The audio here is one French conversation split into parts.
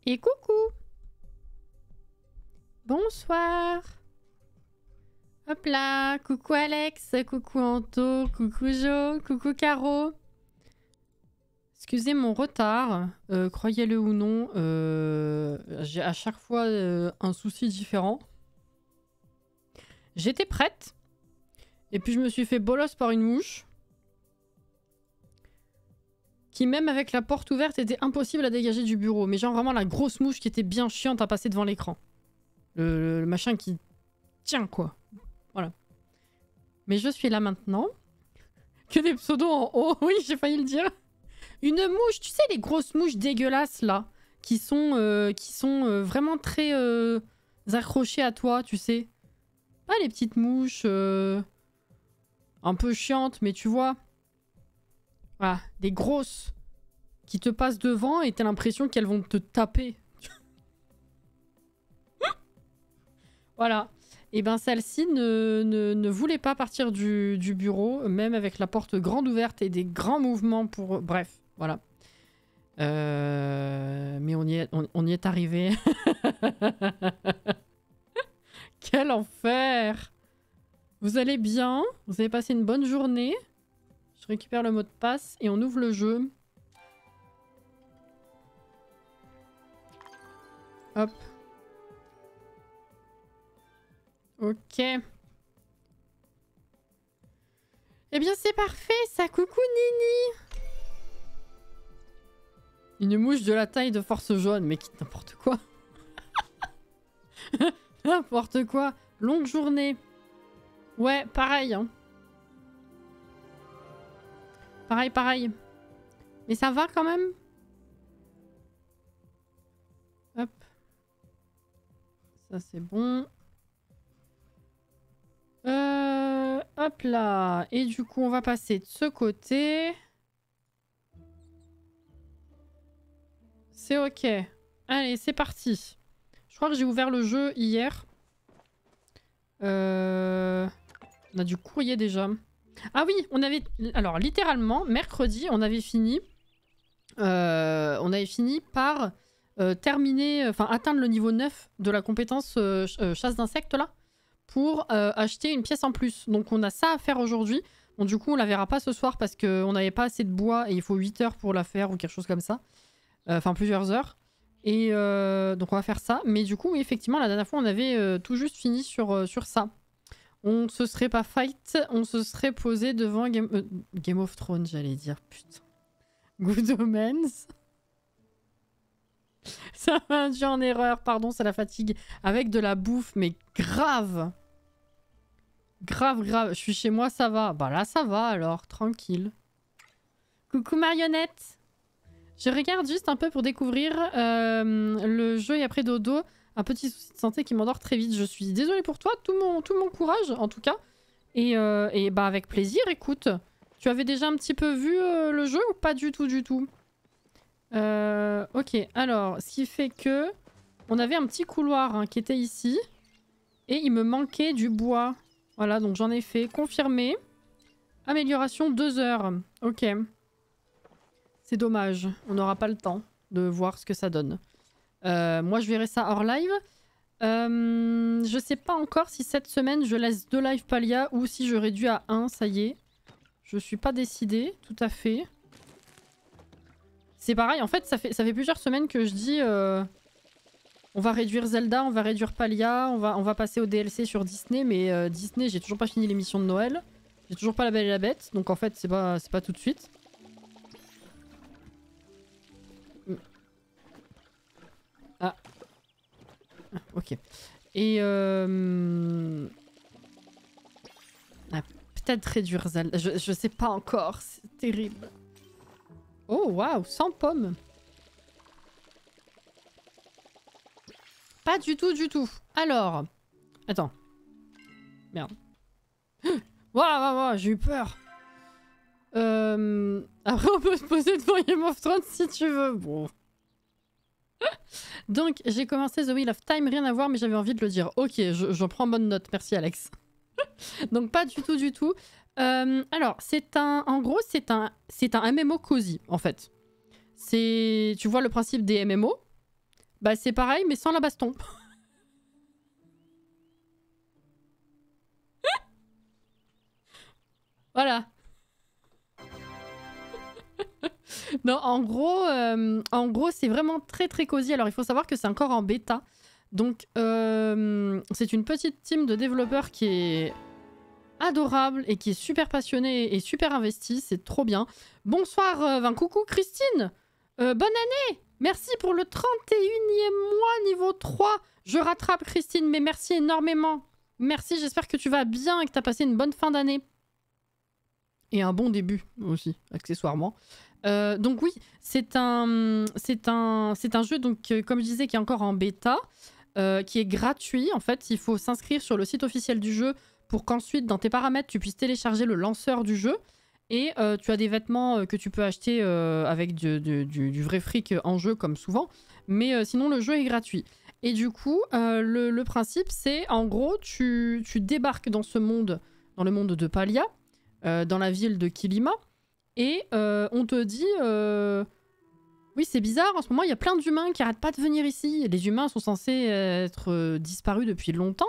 Et coucou. Bonsoir. Hop là, coucou Alex, coucou Anto, coucou Jo, coucou Caro. Excusez mon retard, croyez-le ou non, j'ai à chaque fois un souci différent. J'étais prête, et puis je me suis fait bolos par une mouche, qui même avec la porte ouverte était impossible à dégager du bureau. Mais genre vraiment la grosse mouche qui était bien chiante à passer devant l'écran. Le machin qui tient quoi. Voilà. Mais je suis là maintenant. Que des pseudos en haut, oui j'ai failli le dire. Une mouche, tu sais les grosses mouches dégueulasses là, qui sont vraiment très accrochées à toi, tu sais. Pas les petites mouches un peu chiantes, mais tu vois. Voilà, des grosses qui te passent devant et t'as l'impression qu'elles vont te taper. Voilà. Et ben celle-ci ne voulait pas partir du bureau, même avec la porte grande ouverte et des grands mouvements pour... Bref, voilà. Mais on y est arrivé. Quel enfer! Vous allez bien? Vous avez passé une bonne journée? Je récupère le mot de passe et on ouvre le jeu. Hop. Ok. Eh bien c'est parfait ça, coucou Nini. Une mouche de la taille de Force Jaune, mais quitte n'importe quoi. N'importe quoi. Longue journée. Ouais, pareil. Hein. Pareil. Mais ça va quand même. Hop. Ça c'est bon. Hop là. Et du coup, on va passer de ce côté. C'est ok. Allez, c'est parti. Je crois que j'ai ouvert le jeu hier. On a du courrier déjà. Ah oui, on avait... Alors, littéralement, mercredi, on avait fini... on avait fini par terminer... Enfin, atteindre le niveau 9 de la compétence chasse d'insectes, là. Pour acheter une pièce en plus. Donc on a ça à faire aujourd'hui. Bon du coup on la verra pas ce soir parce qu'on n'avait pas assez de bois et il faut 8 heures pour la faire ou quelque chose comme ça. Enfin plusieurs heures. Et donc on va faire ça. Mais du coup oui, effectivement la dernière fois on avait tout juste fini sur ça. On se serait pas fight, on se serait posé devant Game of Thrones j'allais dire. Putain. Good Omens. Ça m'a induit en erreur, pardon, c'est la fatigue. Avec de la bouffe, mais grave. Grave. Je suis chez moi, ça va. Bah là, ça va alors, tranquille. Coucou marionnette. Je regarde juste un peu pour découvrir le jeu et après dodo. Un petit souci de santé qui m'endort très vite. Je suis désolée pour toi, tout mon courage en tout cas. Et bah avec plaisir, écoute. Tu avais déjà un petit peu vu le jeu ou pas du tout ok, alors, ce qui fait que on avait un petit couloir hein, qui était ici et il me manquait du bois. Voilà, donc j'en ai fait. Confirmé. Amélioration 2 heures. Ok. C'est dommage, on n'aura pas le temps de voir ce que ça donne. Moi, je verrai ça hors live. Je sais pas encore si cette semaine je laisse 2 lives Palia ou si je réduis à 1, ça y est. Je suis pas décidée, tout à fait. C'est pareil, en fait, ça fait plusieurs semaines que je dis on va réduire Zelda, on va réduire Palia, on va passer au DLC sur Disney, mais Disney, j'ai toujours pas fini l'émission de Noël. J'ai toujours pas La Belle et la Bête, donc en fait, c'est pas tout de suite. Ah. Ok. Et peut-être réduire Zelda, je sais pas encore, c'est terrible. Oh waouh, 100 pommes. Pas du tout. Alors. Attends. Merde. Waouh, j'ai eu peur. Après on peut se poser devant Game of Thrones si tu veux. Bon. Donc j'ai commencé The Wheel of Time, rien à voir mais j'avais envie de le dire. Ok, j'en prends bonne note, merci Alex. Donc pas du tout. Alors, en gros, c'est un MMO cosy, en fait. Tu vois le principe des MMO. Bah c'est pareil, mais sans la baston. Voilà. Non, en gros c'est vraiment très très cosy. Alors il faut savoir que c'est encore en bêta. Donc c'est une petite team de développeurs qui est adorable et qui est super passionnée et super investie. C'est trop bien. Bonsoir, coucou Christine. Bonne année. Merci pour le 31e mois niveau 3. Je rattrape Christine, mais merci énormément. Merci, j'espère que tu vas bien et que tu as passé une bonne fin d'année. Et un bon début aussi, accessoirement. Donc oui, c'est un jeu, donc, comme je disais, qui est encore en bêta, qui est gratuit. En fait, il faut s'inscrire sur le site officiel du jeu pour qu'ensuite, dans tes paramètres, tu puisses télécharger le lanceur du jeu. Et tu as des vêtements que tu peux acheter avec du vrai fric en jeu, comme souvent. Mais sinon, le jeu est gratuit. Et du coup, le principe, c'est, en gros, tu débarques dans ce monde, dans le monde de Palia, dans la ville de Kilima, et on te dit... Oui, c'est bizarre, en ce moment, il y a plein d'humains qui n'arrêtent pas de venir ici. Les humains sont censés être disparus depuis longtemps,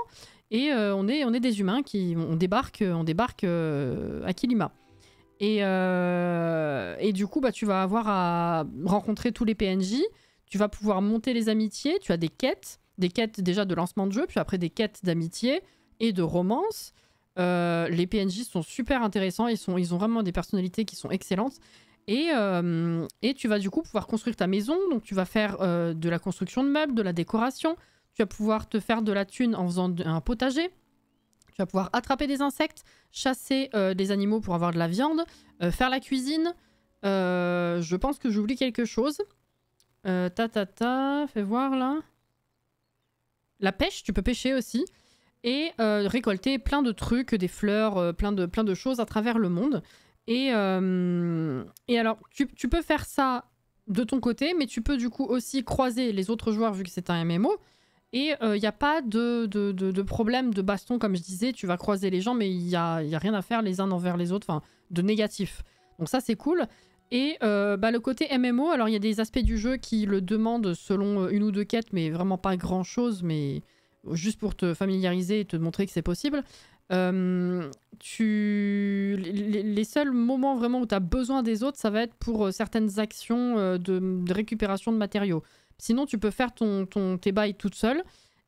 et on est des humains on débarque à Kilima. Et du coup, bah, tu vas avoir à rencontrer tous les PNJ, tu vas pouvoir monter les amitiés, tu as des quêtes déjà de lancement de jeu, puis après des quêtes d'amitié et de romance. Les PNJ sont super intéressants, ils ont vraiment des personnalités qui sont excellentes. Et tu vas du coup pouvoir construire ta maison, donc tu vas faire de la construction de meubles, de la décoration, tu vas pouvoir te faire de la thune en faisant un potager. Tu vas pouvoir attraper des insectes, chasser des animaux pour avoir de la viande, faire la cuisine. Je pense que j'oublie quelque chose. Fais voir là. La pêche, tu peux pêcher aussi. Et récolter plein de trucs, des fleurs, plein de choses à travers le monde. Et alors, tu peux faire ça de ton côté, mais tu peux du coup aussi croiser les autres joueurs vu que c'est un MMO. Et il n'y a pas de problème de baston, comme je disais. Tu vas croiser les gens, mais il n'y a rien à faire les uns envers les autres, enfin, de négatif. Donc ça, c'est cool. Et le côté MMO, alors il y a des aspects du jeu qui le demandent selon une ou deux quêtes, mais vraiment pas grand-chose, mais juste pour te familiariser et te montrer que c'est possible. Les seuls moments vraiment où tu as besoin des autres, ça va être pour certaines actions de récupération de matériaux. Sinon, tu peux faire tes bails toute seule.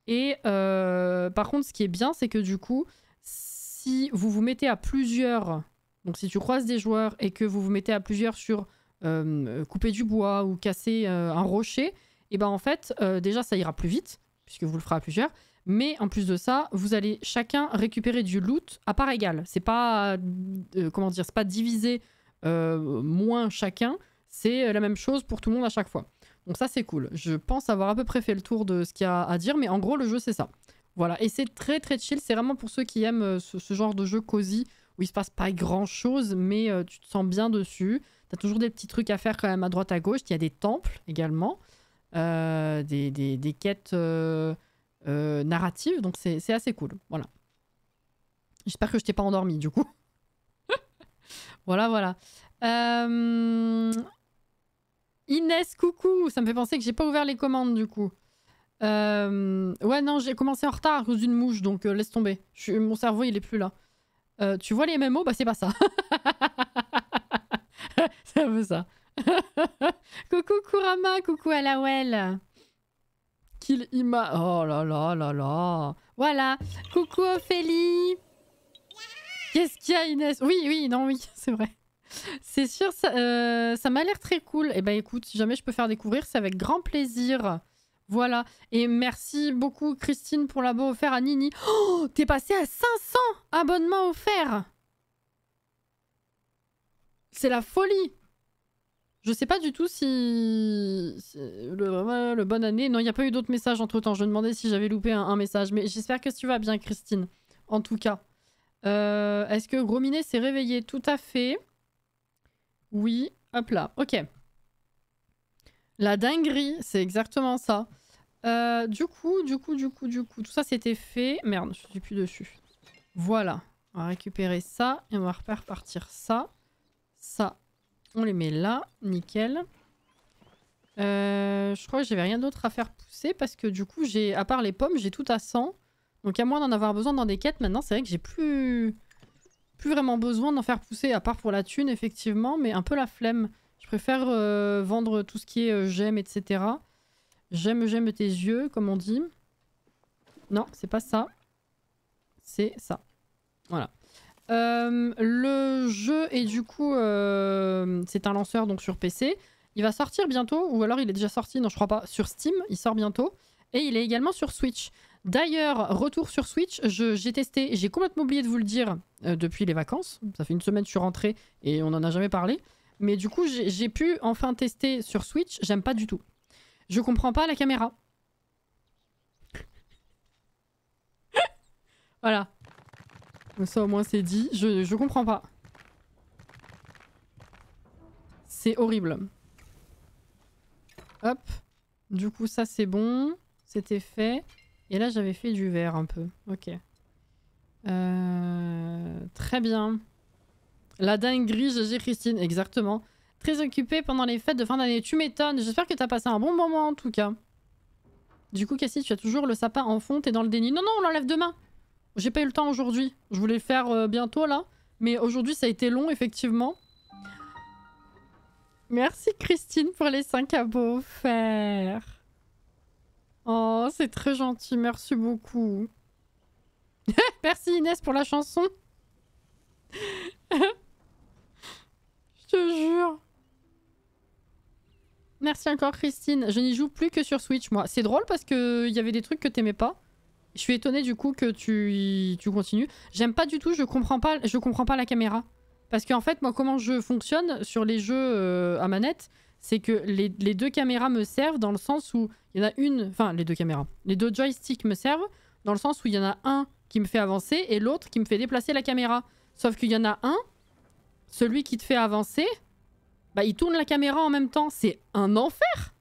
Et par contre, ce qui est bien, c'est que du coup, si vous vous mettez à plusieurs, donc si tu croises des joueurs et que vous vous mettez à plusieurs sur couper du bois ou casser un rocher, et ben en fait, déjà, ça ira plus vite, puisque vous le ferez à plusieurs. Mais en plus de ça, vous allez chacun récupérer du loot à part égale. C'est pas, comment dire, c'est pas divisé moins chacun. C'est la même chose pour tout le monde à chaque fois. Donc ça, c'est cool. Je pense avoir à peu près fait le tour de ce qu'il y a à dire, mais en gros, le jeu, c'est ça. Voilà, et c'est très très chill. C'est vraiment pour ceux qui aiment ce genre de jeu cosy, où il se passe pas grand-chose, mais tu te sens bien dessus. T'as toujours des petits trucs à faire quand même à droite à gauche. Il y a des temples également, des quêtes narratives, donc c'est assez cool. Voilà. J'espère que je t'ai pas endormi, du coup. Voilà. Inès, coucou. Ça me fait penser que j'ai pas ouvert les commandes, du coup. Ouais, non, j'ai commencé en retard à cause d'une mouche, donc laisse tomber. Mon cerveau, il est plus là. Tu vois les MMO? Bah, c'est pas ça. C'est un peu ça. Coucou Kurama, coucou Alawel. Kill Ima. Oh là là là là. Voilà. Coucou Ophélie. Qu'est-ce qu'il y a, Inès? Oui, c'est vrai. C'est sûr, ça m'a l'air très cool. Et ben écoute, si jamais je peux faire découvrir, c'est avec grand plaisir. Voilà. Et merci beaucoup, Christine, pour l'abo offert à Nini. Oh, t'es passé à 500 abonnements offerts. C'est la folie. Je sais pas du tout si le bonne année. Non, il n'y a pas eu d'autres messages entre temps. Je me demandais si j'avais loupé un message. Mais j'espère que tu vas bien, Christine. En tout cas. Est-ce que Gros Minet s'est réveillé? Tout à fait. Oui. Hop là. Ok. La dinguerie, c'est exactement ça. Du coup, tout ça c'était fait. Merde, je suis plus dessus. Voilà. On va récupérer ça et on va repartir ça. Ça. On les met là, nickel. Je crois que j'avais rien d'autre à faire pousser parce que du coup, à part les pommes, j'ai tout à 100. Donc à moins d'en avoir besoin dans des quêtes, maintenant c'est vrai que j'ai plus vraiment besoin d'en faire pousser, à part pour la thune effectivement, mais un peu la flemme. Je préfère vendre tout ce qui est j'aime, etc. J'aime tes yeux, comme on dit. Non, c'est pas ça. C'est ça. Voilà. Le jeu est du coup... c'est un lanceur donc sur PC. Il va sortir bientôt, ou alors il est déjà sorti, non je crois pas, sur Steam, il sort bientôt. Et il est également sur Switch. D'ailleurs, retour sur Switch, j'ai testé, j'ai complètement oublié de vous le dire depuis les vacances. Ça fait une semaine que je suis rentrée et on n'en a jamais parlé. Mais du coup, j'ai pu enfin tester sur Switch, j'aime pas du tout. Je comprends pas la caméra. Voilà. Ça au moins c'est dit, je comprends pas. C'est horrible. Hop. Du coup, ça c'est bon. C'était fait. Et là, j'avais fait du vert un peu. Ok. Très bien. La dinguerie, GG Christine, exactement. Très occupée pendant les fêtes de fin d'année. Tu m'étonnes. J'espère que t'as passé un bon moment en tout cas. Du coup, Cassie, tu as toujours le sapin en fond, t'es dans le déni. Non, non, on l'enlève demain. J'ai pas eu le temps aujourd'hui. Je voulais le faire bientôt là. Mais aujourd'hui, ça a été long, effectivement. Merci Christine pour les 5 abos offerts. Oh, c'est très gentil, merci beaucoup. Merci Inès pour la chanson. Je te jure. Merci encore Christine. Je n'y joue plus que sur Switch, moi. C'est drôle parce qu'il y avait des trucs que t'aimais pas. Je suis étonnée du coup que tu continues. J'aime pas du tout, je comprends pas la caméra. Parce qu'en fait, moi, comment je fonctionne sur les jeux à manette, c'est que les deux caméras me servent dans le sens où il y en a une... Enfin, les deux caméras. Les deux joysticks me servent dans le sens où il y en a un qui me fait avancer et l'autre qui me fait déplacer la caméra. Sauf qu'il y en a un, celui qui te fait avancer, bah il tourne la caméra en même temps. C'est un enfer.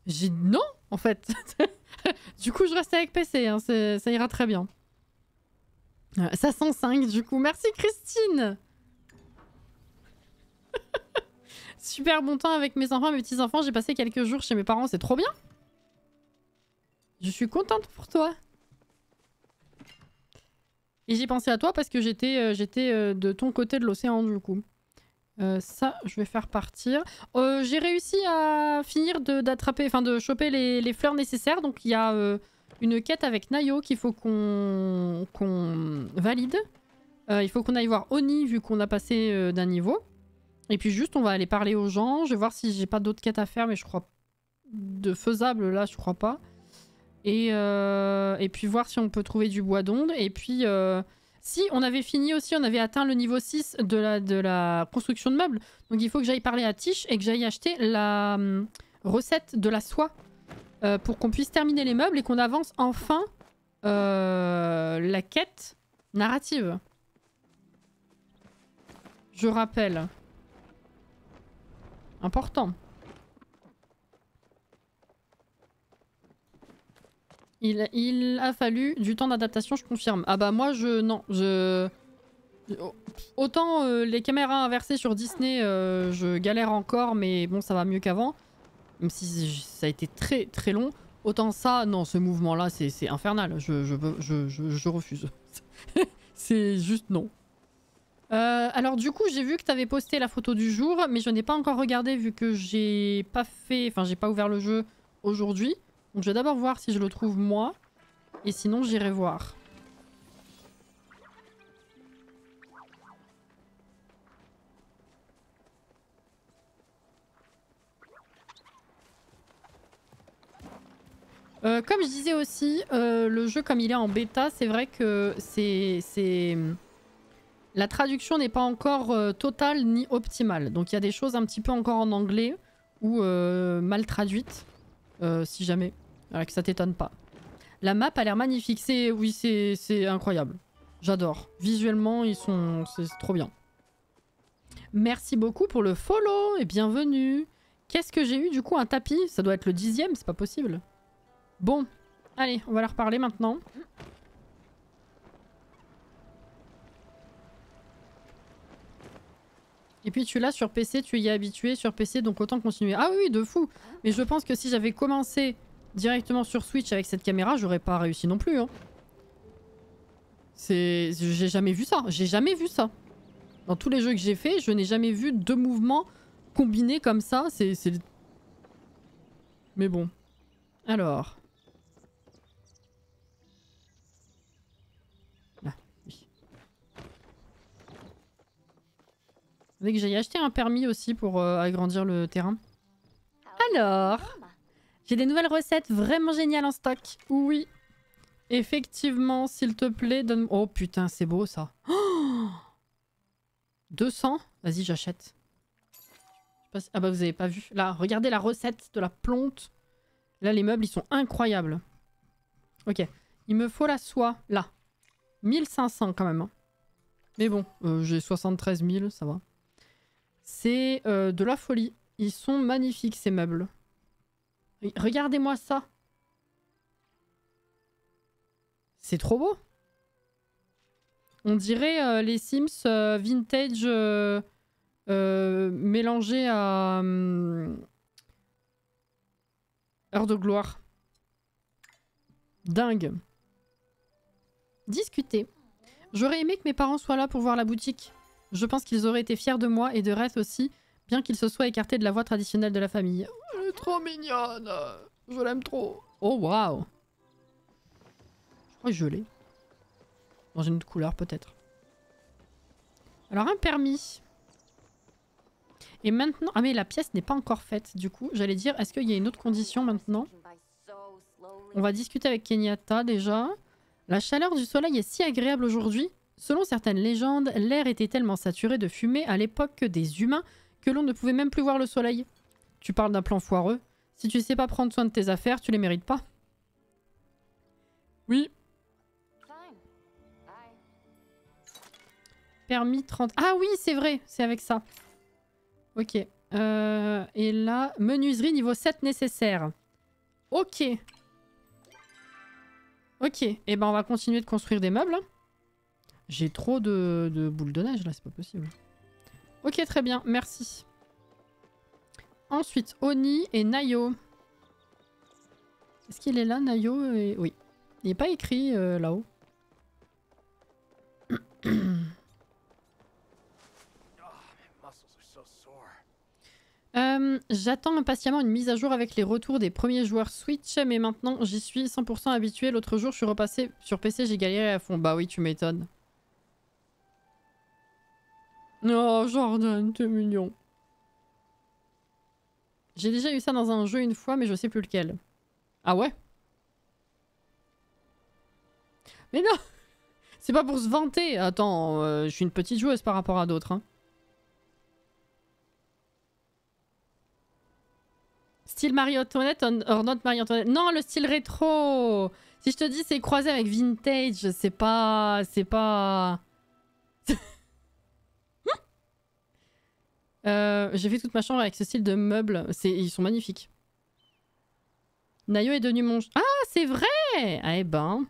J'ai dit non, en fait. Du coup, je reste avec PC, hein, ça ira très bien. Ça 105 du coup. Merci Christine. Super bon temps avec mes enfants et mes petits-enfants. J'ai passé quelques jours chez mes parents, c'est trop bien. Je suis contente pour toi. Et j'ai pensé à toi parce que j'étais de ton côté de l'océan du coup. Ça, je vais faire partir. J'ai réussi à finir d'attraper, enfin de choper les fleurs nécessaires. Donc il y a une quête avec Nayo qu'il faut qu'on valide. Il faut qu'on aille voir Oni vu qu'on a passé d'un niveau. Et puis juste, on va aller parler aux gens. Je vais voir si j'ai pas d'autres quêtes à faire, mais je crois... De faisable, là, je crois pas. Et puis voir si on peut trouver du bois d'onde. Et puis... Si, on avait fini aussi, on avait atteint le niveau 6 de la construction de meubles. Donc il faut que j'aille parler à Tish et que j'aille acheter la recette de la soie pour qu'on puisse terminer les meubles et qu'on avance enfin la quête narrative. Je rappelle. Important. Il a fallu du temps d'adaptation, je confirme. Ah bah moi, non, autant les caméras inversées sur Disney, je galère encore, mais bon, ça va mieux qu'avant. Même si ça a été très très long. Autant ça, non, ce mouvement-là, c'est infernal. Je refuse. C'est juste non. Alors du coup, j'ai vu que tu avais posté la photo du jour, mais je n'ai pas encore regardé vu que j'ai pas fait... Enfin, j'ai pas ouvert le jeu aujourd'hui. Donc je vais d'abord voir si je le trouve moi. Et sinon, j'irai voir. Comme je disais aussi, le jeu comme il est en bêta, c'est vrai que la traduction n'est pas encore totale ni optimale. Donc il y a des choses un petit peu encore en anglais ou mal traduites, si jamais. Alors que ça t'étonne pas. La map a l'air magnifique. Oui, c'est incroyable. J'adore. Visuellement, c'est trop bien. Merci beaucoup pour le follow et bienvenue. Qu'est-ce que j'ai eu du coup? Un tapis? Ça doit être le 10e, c'est pas possible. Bon, allez, on va leur reparler maintenant. Et puis tu l'as sur PC, tu y es habitué sur PC, donc autant continuer. Ah oui, de fou. Mais je pense que si j'avais commencé directement sur Switch avec cette caméra, j'aurais pas réussi non plus. Hein. J'ai jamais vu ça. J'ai jamais vu ça. Dans tous les jeux que j'ai fait, je n'ai jamais vu deux mouvements combinés comme ça. Mais bon. Alors. Là, oui. Faudrait que j'aille acheter un permis aussi pour agrandir le terrain. Alors, j'ai des nouvelles recettes vraiment géniales en stock. Oui. Effectivement, s'il te plaît, donne... Oh putain, c'est beau ça. Oh 200 ? Vas-y, j'achète. Ah bah vous avez pas vu. Là, regardez la recette de la plonte. Là, les meubles, ils sont incroyables. Ok. Il me faut la soie, là. 1500 quand même. Hein. Mais bon, j'ai 73 000, ça va. C'est de la folie. Ils sont magnifiques, ces meubles. Regardez-moi ça. C'est trop beau. On dirait les Sims vintage mélangés à Heure de gloire. Dingue. Discuter. J'aurais aimé que mes parents soient là pour voir la boutique. Je pense qu'ils auraient été fiers de moi et de Reth aussi, bien qu'ils se soient écartés de la voie traditionnelle de la famille. Elle est trop mignonne. Je l'aime trop. Oh waouh. Je crois que je l'ai. Dans une autre couleur peut-être. Alors un permis. Et maintenant... Ah mais la pièce n'est pas encore faite du coup. J'allais dire, est-ce qu'il y a une autre condition maintenant? On va discuter avec Kenyatta déjà. La chaleur du soleil est si agréable aujourd'hui. Selon certaines légendes, l'air était tellement saturé de fumée à l'époque des humains que l'on ne pouvait même plus voir le soleil. Tu parles d'un plan foireux. Si tu sais pas prendre soin de tes affaires, tu les mérites pas. Oui. Permis 30... Ah oui, c'est vrai, c'est avec ça. Ok. Et là, menuiserie niveau 7 nécessaire. Ok. Ok. Et ben on va continuer de construire des meubles. J'ai trop de boules de neige là, c'est pas possible. Ok, très bien, merci. Ensuite, Oni et Nayo. Est-ce qu'il est là, Nayo et... Oui. Il n'est pas écrit là-haut. J'attends impatiemment une mise à jour avec les retours des premiers joueurs Switch, mais maintenant j'y suis 100% habitué. L'autre jour je suis repassé sur PC, j'ai galéré à fond. Bah oui, tu m'étonnes. Oh Jordan, t'es mignon. J'ai déjà eu ça dans un jeu une fois, mais je sais plus lequel. Ah ouais? Mais non! C'est pas pour se vanter. Attends, je suis une petite joueuse par rapport à d'autres. Hein. Style Marie-Antoinette or not Marie-Antoinette. Non, le style rétro. Si je te dis c'est croisé avec vintage, c'est pas... C'est pas... J'ai fait toute ma chambre avec ce style de meubles. Ils sont magnifiques. Nayo est devenu mon... Ah, c'est vrai! Ah, eh ben...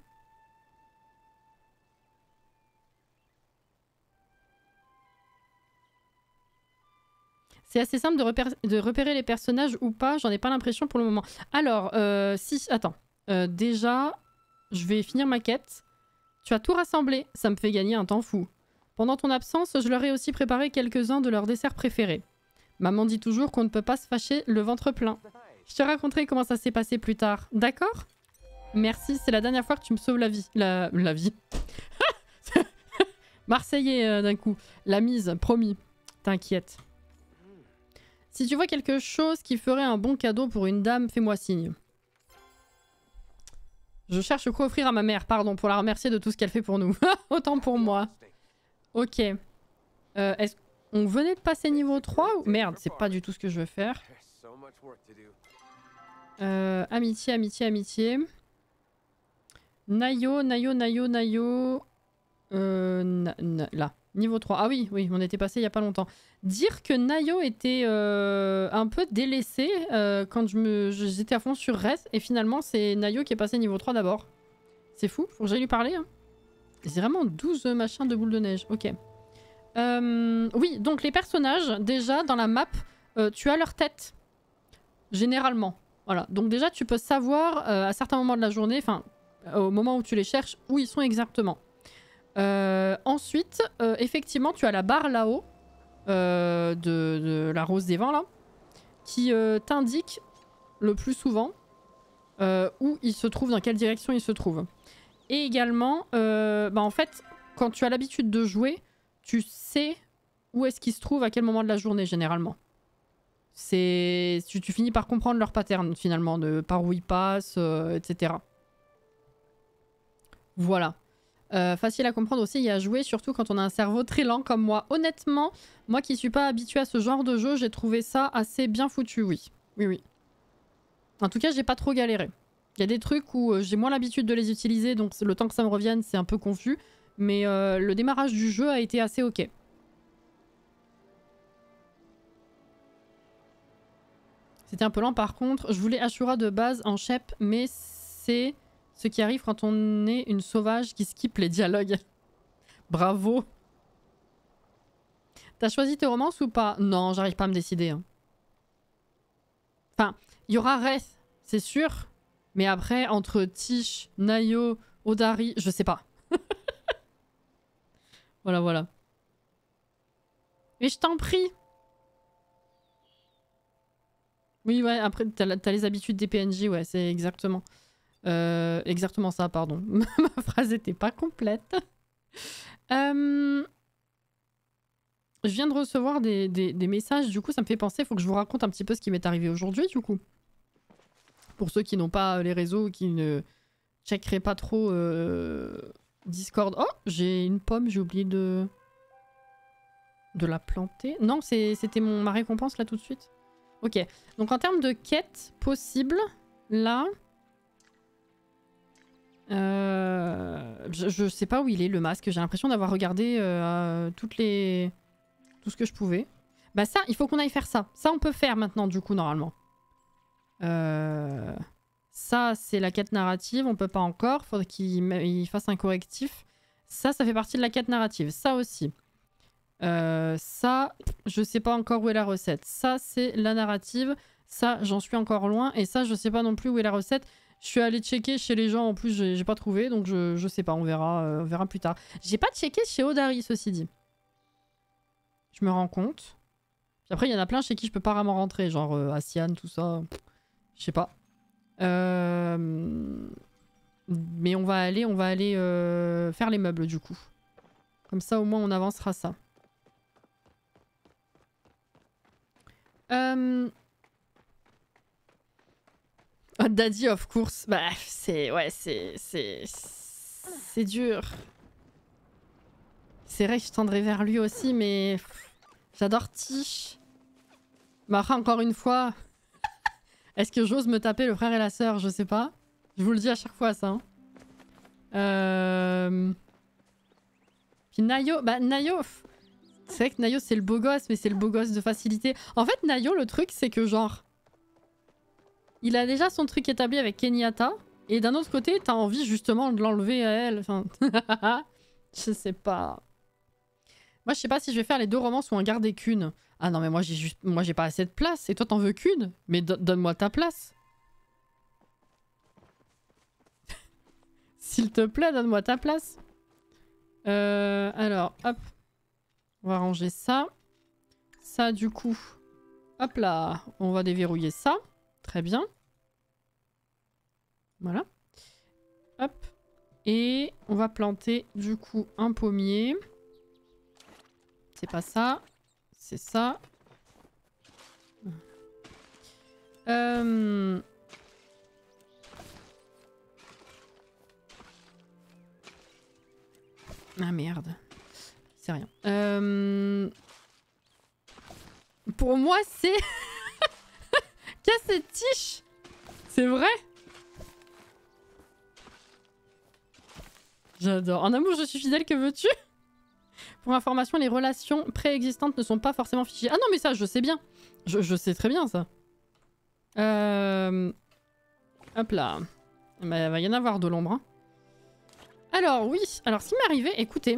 C'est assez simple de repérer les personnages ou pas, j'en ai pas l'impression pour le moment. Alors, si... Attends. Déjà, je vais finir ma quête. Tu as tout rassemblé, ça me fait gagner un temps fou. Pendant ton absence, je leur ai aussi préparé quelques-uns de leurs desserts préférés. Maman dit toujours qu'on ne peut pas se fâcher le ventre plein. Je te raconterai comment ça s'est passé plus tard, d'accord? Merci, c'est la dernière fois que tu me sauves la vie. La vie. Marseillais d'un coup. La mise, promis. T'inquiète. Si tu vois quelque chose qui ferait un bon cadeau pour une dame, fais-moi signe. Je cherche quoi offrir à ma mère, pardon, pour la remercier de tout ce qu'elle fait pour nous. Autant pour moi. Ok. Est-ce qu'on venait de passer niveau 3 ou... Merde, c'est pas du tout ce que je veux faire. Amitié, amitié, amitié. Nayo. Là. Niveau 3. Ah oui, on était passé il y a pas longtemps. Dire que Nayo était un peu délaissée quand j'étais à fond sur Reth. Et finalement, c'est Nayo qui est passé niveau 3 d'abord. C'est fou, faut que j'aille lui parler. Hein. C'est vraiment 12 machins de boules de neige. Ok. Oui, donc les personnages, déjà, dans la map, tu as leur tête. Généralement. Voilà. Donc déjà, tu peux savoir, à certains moments de la journée, enfin, au moment où tu les cherches, où ils sont exactement. Ensuite, effectivement, tu as la barre là-haut, de la rose des vents, là, qui t'indique le plus souvent où il se trouve, dans quelle direction il se trouve. Et également, en fait, quand tu as l'habitude de jouer, tu sais où est-ce qu'ils se trouvent à quel moment de la journée, généralement. Tu finis par comprendre leur pattern, finalement, de par où ils passent, etc. Voilà. Facile à comprendre aussi et à jouer, surtout quand on a un cerveau très lent comme moi. Honnêtement, moi qui suis pas habituée à ce genre de jeu, j'ai trouvé ça assez bien foutu, oui. Oui, oui. En tout cas, j'ai pas trop galéré. Il y a des trucs où j'ai moins l'habitude de les utiliser, donc le temps que ça me revienne, c'est un peu confus. Mais le démarrage du jeu a été assez ok. C'était un peu lent par contre. Je voulais Ashura de base en chep, mais c'est ce qui arrive quand on est une sauvage qui skip les dialogues. Bravo. T'as choisi tes romances ou pas? Non, j'arrive pas à me décider. Hein. Enfin, il y aura Reth, c'est sûr. Mais après, entre Tish, Nayo, Odari, je sais pas. Voilà, voilà. Mais je t'en prie. Oui, ouais, après, t'as les habitudes des PNJ, ouais, c'est exactement. Exactement ça, pardon. Ma phrase était pas complète. Je viens de recevoir des messages, du coup, ça me fait penser, il faut que je vous raconte un petit peu ce qui m'est arrivé aujourd'hui, du coup. Pour ceux qui n'ont pas les réseaux, qui ne checkeraient pas trop Discord. Oh, j'ai une pomme, j'ai oublié de la planter. Non, c'était ma récompense là tout de suite. Ok, donc en termes de quête possible, là... je sais pas où il est le masque, j'ai l'impression d'avoir regardé tout ce que je pouvais. Bah ça, il faut qu'on aille faire ça. Ça on peut faire maintenant du coup normalement. Ça c'est la quête narrative, on peut pas encore, faudrait qu'il fasse un correctif. Ça fait partie de la quête narrative, ça aussi. Ça, je sais pas encore où est la recette. Ça, c'est la narrative. Ça, j'en suis encore loin. Et ça, je sais pas non plus où est la recette. Je suis allée checker chez les gens. En plus, j'ai pas trouvé. Donc, je sais pas. On verra plus tard. J'ai pas checké chez Odari, ceci dit. Je me rends compte. Puis après, il y en a plein chez qui je peux pas vraiment rentrer. Genre Asian, tout ça. Je sais pas. Mais on va aller faire les meubles, du coup. Comme ça, au moins, on avancera ça. Oh, Daddy, of course. Bah, c'est dur. C'est vrai que je tendrai vers lui aussi, mais j'adore Tish. Mara, encore une fois. Est-ce que j'ose me taper le frère et la sœur? Je sais pas. Je vous le dis à chaque fois, ça. Hein. Puis Nayo, bah Nayo... C'est vrai que Nayo c'est le beau gosse, mais c'est le beau gosse de facilité. En fait, Nayo, le truc, c'est que genre... Il a déjà son truc établi avec Kenyatta. Et d'un autre côté, t'as envie justement de l'enlever à elle. Enfin... je sais pas. Moi, je sais pas si je vais faire les deux romances ou en garder qu'une. Ah non, mais moi, j'ai pas assez de place. Et toi, t'en veux qu'une? Mais donne-moi ta place. S'il te plaît, donne-moi ta place. Alors, hop. On va ranger ça. Ça, du coup. Hop là. On va déverrouiller ça. Très bien. Voilà. Hop. Et on va planter, du coup, un pommier. C'est pas ça. C'est ça. Ah merde. C'est rien. Pour moi, c'est... Casse-tiche. C'est vrai? J'adore. En amour, je suis fidèle, que veux-tu? Pour information, les relations préexistantes ne sont pas forcément fichées. Ah non, mais ça, je sais bien. Je sais très bien, ça. Hop là. Bah, il va y en avoir de l'ombre. Hein. Alors, oui. Alors, ce qui m'est arrivé, écoutez.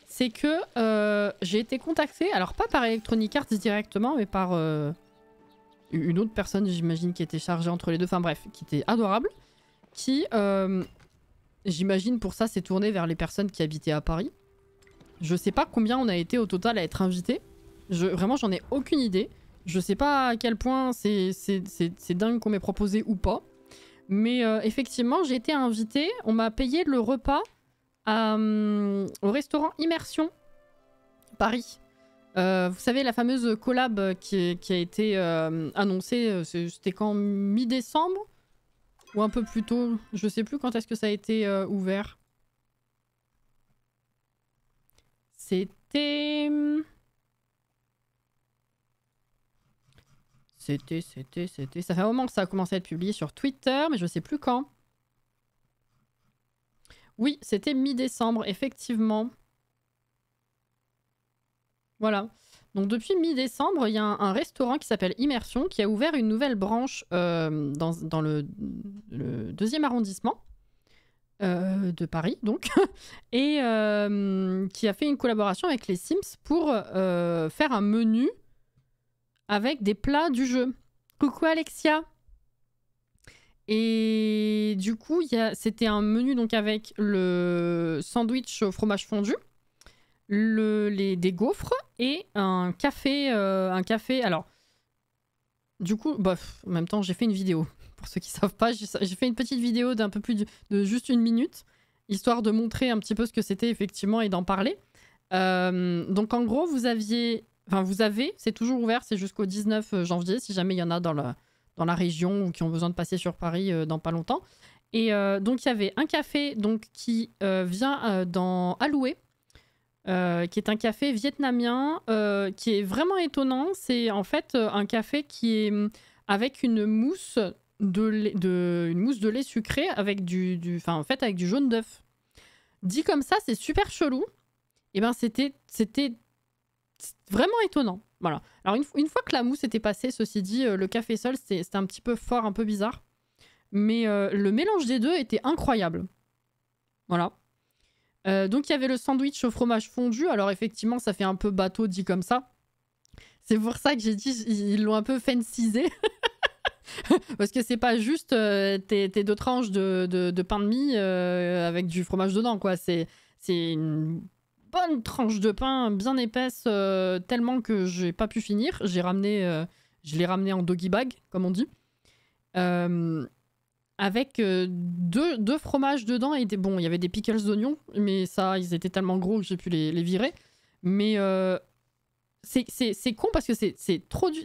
c'est que j'ai été contactée, alors pas par Electronic Arts directement, mais par une autre personne, j'imagine, qui était chargée entre les deux, enfin bref, qui était adorable, qui, j'imagine pour ça, s'est tournée vers les personnes qui habitaient à Paris. Je sais pas combien on a été au total à être invités. Vraiment, j'en ai aucune idée. Je sais pas à quel point c'est dingue qu'on m'ait proposé ou pas. Mais effectivement, j'ai été invitée. On m'a payé le repas au restaurant Immersion, Paris. Vous savez, la fameuse collab qui a été annoncée, c'était quand, mi-décembre? Ou un peu plus tôt? Je sais plus quand est-ce que ça a été ouvert. C'était... Ça fait un moment que ça a commencé à être publié sur Twitter, mais je sais plus quand. Oui, c'était mi-décembre, effectivement. Voilà. Donc depuis mi-décembre, il y a un restaurant qui s'appelle Immersion qui a ouvert une nouvelle branche dans le 2e arrondissement de Paris, donc, et qui a fait une collaboration avec les Sims pour faire un menu avec des plats du jeu. Coucou Alexia. Et du coup, c'était un menu donc avec le sandwich au fromage fondu, des gaufres et un café. Alors, du coup, bof, en même temps, j'ai fait une vidéo. Pour ceux qui savent pas, j'ai fait une petite vidéo d'un peu plus de juste 1 minute, histoire de montrer un petit peu ce que c'était effectivement et d'en parler. Donc en gros, vous avez, c'est toujours ouvert, c'est jusqu'au 19 janvier, si jamais il y en a dans la région ou qui ont besoin de passer sur Paris dans pas longtemps. Et donc il y avait un café donc, qui vient dans Aloué, qui est un café vietnamien qui est vraiment étonnant. C'est en fait un café qui est avec une mousse de lait sucré avec avec du jaune d'œuf. Dit comme ça, c'est super chelou. Et ben c'était vraiment étonnant. Voilà. Alors une fois que la mousse était passée, ceci dit, le café seul, c'était un petit peu fort, un peu bizarre. Mais le mélange des deux était incroyable. Voilà. Donc il y avait le sandwich au fromage fondu. Alors effectivement, ça fait un peu bateau dit comme ça. C'est pour ça que j'ai dit ils l'ont un peu fancisé. Parce que c'est pas juste tes 2 tranches de pain de mie avec du fromage dedans, quoi. C'est une bonne tranche de pain bien épaisse, tellement que j'ai pas pu finir. Je l'ai ramené en doggy bag, comme on dit. Avec deux fromages dedans. Et bon, il y avait des pickles d'oignons, mais ça, ils étaient tellement gros que j'ai pu les virer. Mais c'est con parce que c'est trop du...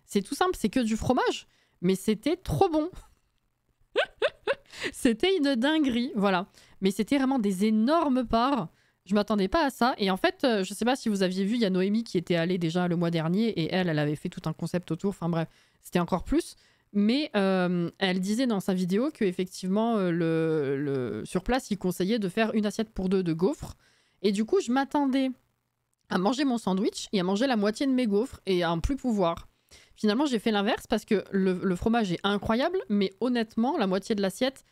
C'est tout simple, c'est que du fromage. Mais c'était trop bon. C'était une dinguerie, voilà. Mais c'était vraiment des énormes parts. Je m'attendais pas à ça. Et en fait, je sais pas si vous aviez vu, il y a Noémie qui était allée déjà le mois dernier et elle avait fait tout un concept autour. Enfin bref, c'était encore plus. Mais elle disait dans sa vidéo qu'effectivement, sur place, il conseillait de faire une assiette pour 2 de gaufres. Et du coup, je m'attendais à manger mon sandwich et à manger la moitié de mes gaufres et à en plus pouvoir. Finalement, j'ai fait l'inverse parce que le fromage est incroyable, mais honnêtement, la moitié de l'assiette,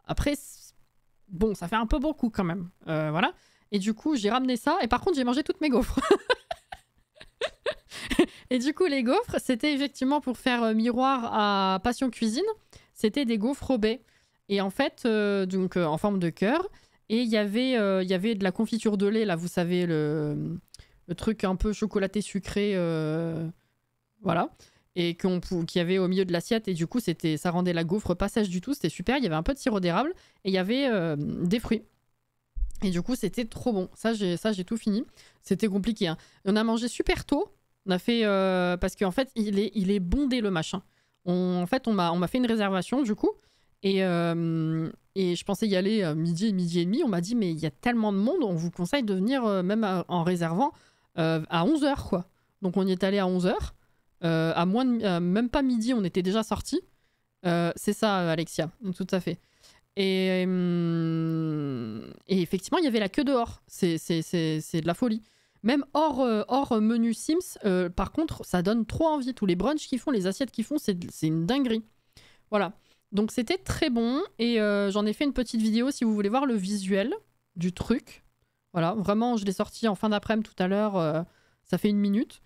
après, bon, ça fait un peu beaucoup quand même. Voilà. Et du coup, j'ai ramené ça. Et par contre, j'ai mangé toutes mes gaufres. Et du coup, les gaufres, c'était effectivement pour faire miroir à Passion Cuisine. C'était des gaufres au baies. Et en fait, donc en forme de cœur. Et il y avait de la confiture de lait, là, vous savez, le truc un peu chocolaté sucré. Voilà. Et qu'il y avait au milieu de l'assiette. Et du coup, ça rendait la gaufre pas sèche du tout. C'était super. Il y avait un peu de sirop d'érable. Et il y avait des fruits. Et du coup, c'était trop bon. Ça, j'ai tout fini. C'était compliqué. Hein. On a mangé super tôt. On a fait... parce qu'en fait, il est bondé, le machin. En fait, on m'a fait une réservation, du coup. Et je pensais y aller midi et demi. On m'a dit, mais il y a tellement de monde, on vous conseille de venir même en réservant à 11h, quoi. Donc, on y est allé à 11h. Même pas midi, on était déjà sortis. C'est ça, Alexia. Tout à fait. Et effectivement, il y avait la queue dehors. C'est de la folie. Même hors menu Sims, par contre, ça donne trop envie. Tous les brunchs qu'ils font, les assiettes qu'ils font, c'est une dinguerie. Voilà. Donc c'était très bon. Et j'en ai fait une petite vidéo si vous voulez voir le visuel du truc. Voilà, vraiment, je l'ai sorti en fin d'après-midi tout à l'heure. Ça fait 1 minute.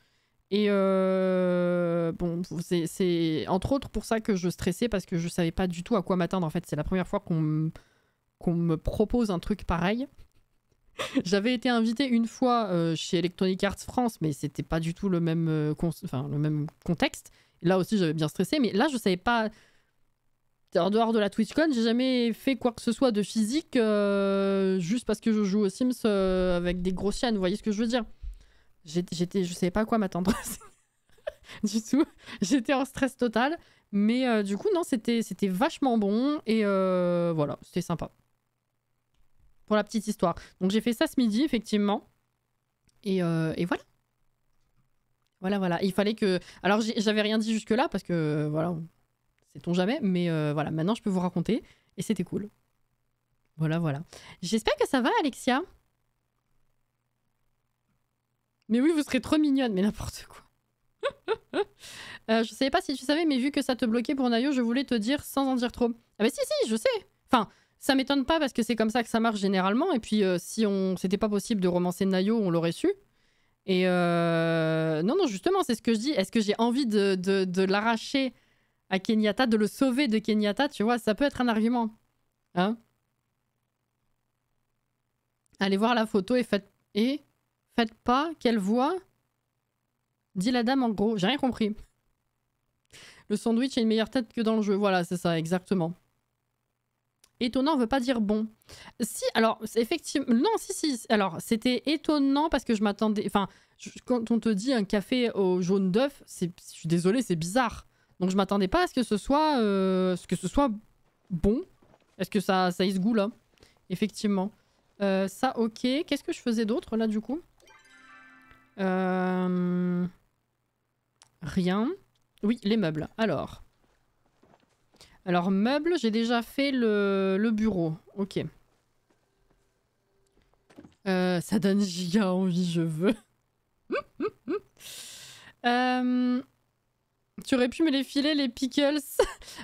Et bon, c'est entre autres pour ça que je stressais parce que je savais pas du tout à quoi m'attendre. En fait, c'est la première fois qu'on me propose un truc pareil. J'avais été invitée une fois chez Electronic Arts France, mais c'était pas du tout le même, le même contexte. Et là aussi, j'avais bien stressé, mais là, je savais pas. En dehors de la TwitchCon, j'ai jamais fait quoi que ce soit de physique juste parce que je joue aux Sims avec des grosses chaînes. Vous voyez ce que je veux dire? Je savais pas à quoi m'attendre du tout. J'étais en stress total, mais du coup non, c'était vachement bon et voilà, c'était sympa. Pour la petite histoire. Donc j'ai fait ça ce midi effectivement et voilà. Voilà. Il fallait que. Alors j'avais rien dit jusque là parce que voilà, sait-on jamais, mais voilà, maintenant je peux vous raconter et c'était cool. Voilà. J'espère que ça va, Alexia. Mais oui, vous serez trop mignonne, mais n'importe quoi. Je savais pas si tu savais, mais vu que ça te bloquait pour Nayo, je voulais te dire sans en dire trop. Ah bah si, je sais. Enfin, ça m'étonne pas parce que c'est comme ça que ça marche généralement. Et puis, si c'était pas possible de romancer Nayo, on l'aurait su. Et non, justement, c'est ce que je dis. Est-ce que j'ai envie de l'arracher à Kenyatta, de le sauver de Kenyatta? Tu vois, ça peut être un argument. Hein? Allez voir la photo et faites pas qu'elle voit. Dit la dame en gros. J'ai rien compris. Le sandwich a une meilleure tête que dans le jeu. Voilà, c'est ça, exactement. Étonnant veut pas dire bon. Si, alors, effectivement... Non, si. Alors, c'était étonnant parce que je m'attendais... Enfin, quand on te dit un café au jaune d'œuf, je suis désolée, c'est bizarre. Donc, je m'attendais pas à ce que ce soit bon. Est-ce que ça ait ce goût-là? Effectivement. Ça, ok. Qu'est-ce que je faisais d'autre, là, du coup? Rien. Oui, les meubles. Alors, meubles, j'ai déjà fait le bureau. Ok. Ça donne giga envie, je veux. Tu aurais pu me les filer, les pickles.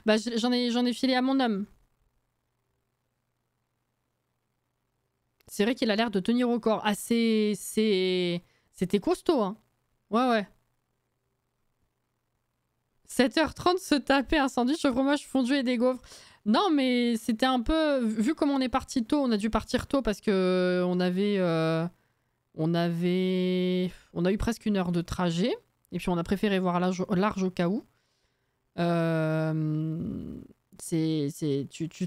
Bah, j'en ai filé à mon homme. C'est vrai qu'il a l'air de tenir au corps. Ah, c'était costaud, hein. Ouais. 7h30 se taper un sandwich au fromage fondu et des gaufres. Non, mais c'était un peu... Vu comme on est parti tôt, on a dû partir tôt parce que on a eu presque 1 heure de trajet. Et puis on a préféré voir large au cas où. Tu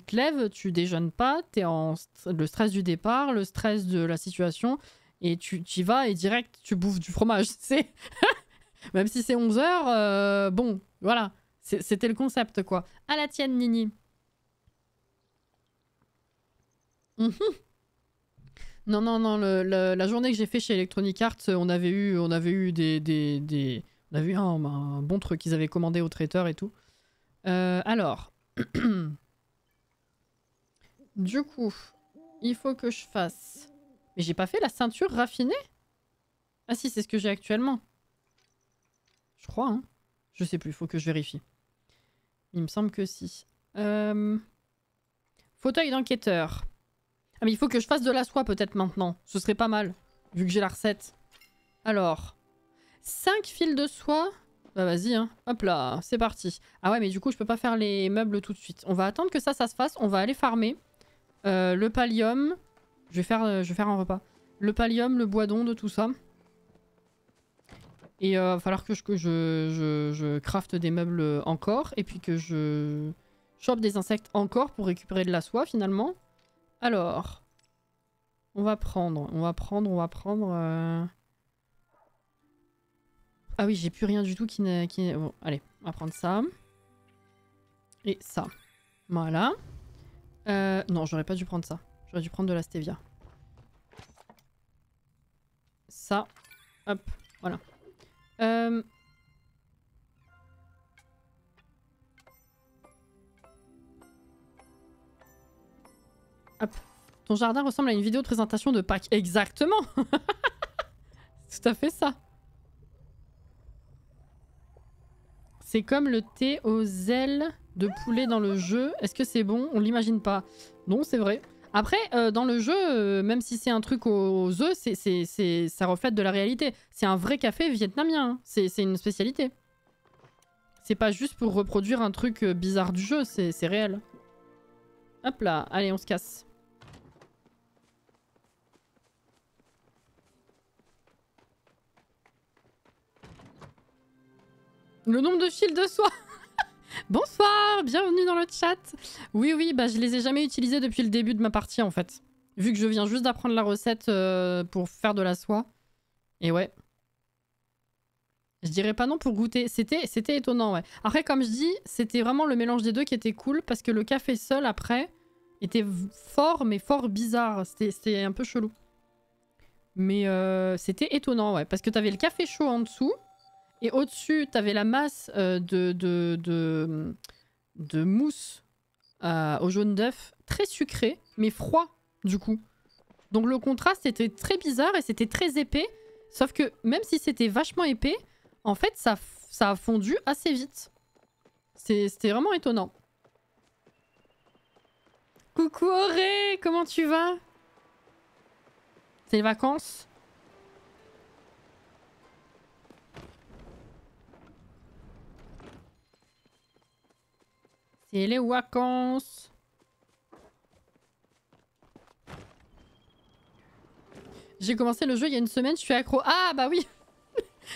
te lèves, tu déjeunes pas, t'es le stress du départ, le stress de la situation. Et tu y vas et direct, tu bouffes du fromage. C'est... Même si c'est 11h, bon, voilà. C'était le concept, quoi. À la tienne, Nini. Non, la journée que j'ai fait chez Electronic Arts, on avait eu un bon truc qu'ils avaient commandé au traiteur et tout. Alors. Du coup, il faut que je fasse... Mais j'ai pas fait la ceinture raffinée? Ah si, c'est ce que j'ai actuellement. Je crois, hein. Je sais plus, faut que je vérifie. Il me semble que si. Fauteuil d'enquêteur. Ah mais il faut que je fasse de la soie peut-être maintenant. Ce serait pas mal, vu que j'ai la recette. Alors, 5 fils de soie. Bah vas-y, hein. Hop là, c'est parti. Ah ouais, mais du coup, je peux pas faire les meubles tout de suite. On va attendre que ça se fasse. On va aller farmer. Le pallium. Je vais faire un repas. Le pallium, le bois d'onde, tout ça. Et il va falloir que je crafte des meubles encore. Et puis que je chope des insectes encore pour récupérer de la soie finalement. Alors. On va prendre. Ah oui, j'ai plus rien du tout qui n'est... Bon, allez, on va prendre ça. Et ça. Voilà. Non, j'aurais pas dû prendre ça. J'aurais dû prendre de la stevia. Ça. Hop, voilà. Hop. Ton jardin ressemble à une vidéo de présentation de Pâques. Exactement. Tout à fait ça. C'est comme le thé aux ailes de poulet dans le jeu. Est-ce que c'est bon? On l'imagine pas. Non, c'est vrai. Après, dans le jeu, même si c'est un truc aux œufs, ça reflète de la réalité. C'est un vrai café vietnamien. Hein. C'est une spécialité. C'est pas juste pour reproduire un truc bizarre du jeu, c'est réel. Hop là, allez, on se casse. Le nombre de fils de soie. Bonsoir, bienvenue dans le chat. Oui, oui, bah je les ai jamais utilisés depuis le début de ma partie en fait. Vu que je viens juste d'apprendre la recette pour faire de la soie. Et ouais. Je dirais pas non pour goûter. C'était étonnant, ouais. Après, comme je dis, c'était vraiment le mélange des deux qui était cool parce que le café seul, après, était fort, mais fort bizarre. C'était un peu chelou. Mais c'était étonnant, ouais. Parce que t'avais le café chaud en dessous et au-dessus, t'avais la masse de mousse au jaune d'œuf, très sucré, mais froid, du coup. Donc le contraste était très bizarre et c'était très épais. Sauf que même si c'était vachement épais, en fait, ça a fondu assez vite. C'était vraiment étonnant. Coucou Auré, comment tu vas? C'est les vacances? C'est les vacances. J'ai commencé le jeu il y a une semaine, je suis accro. Ah bah oui.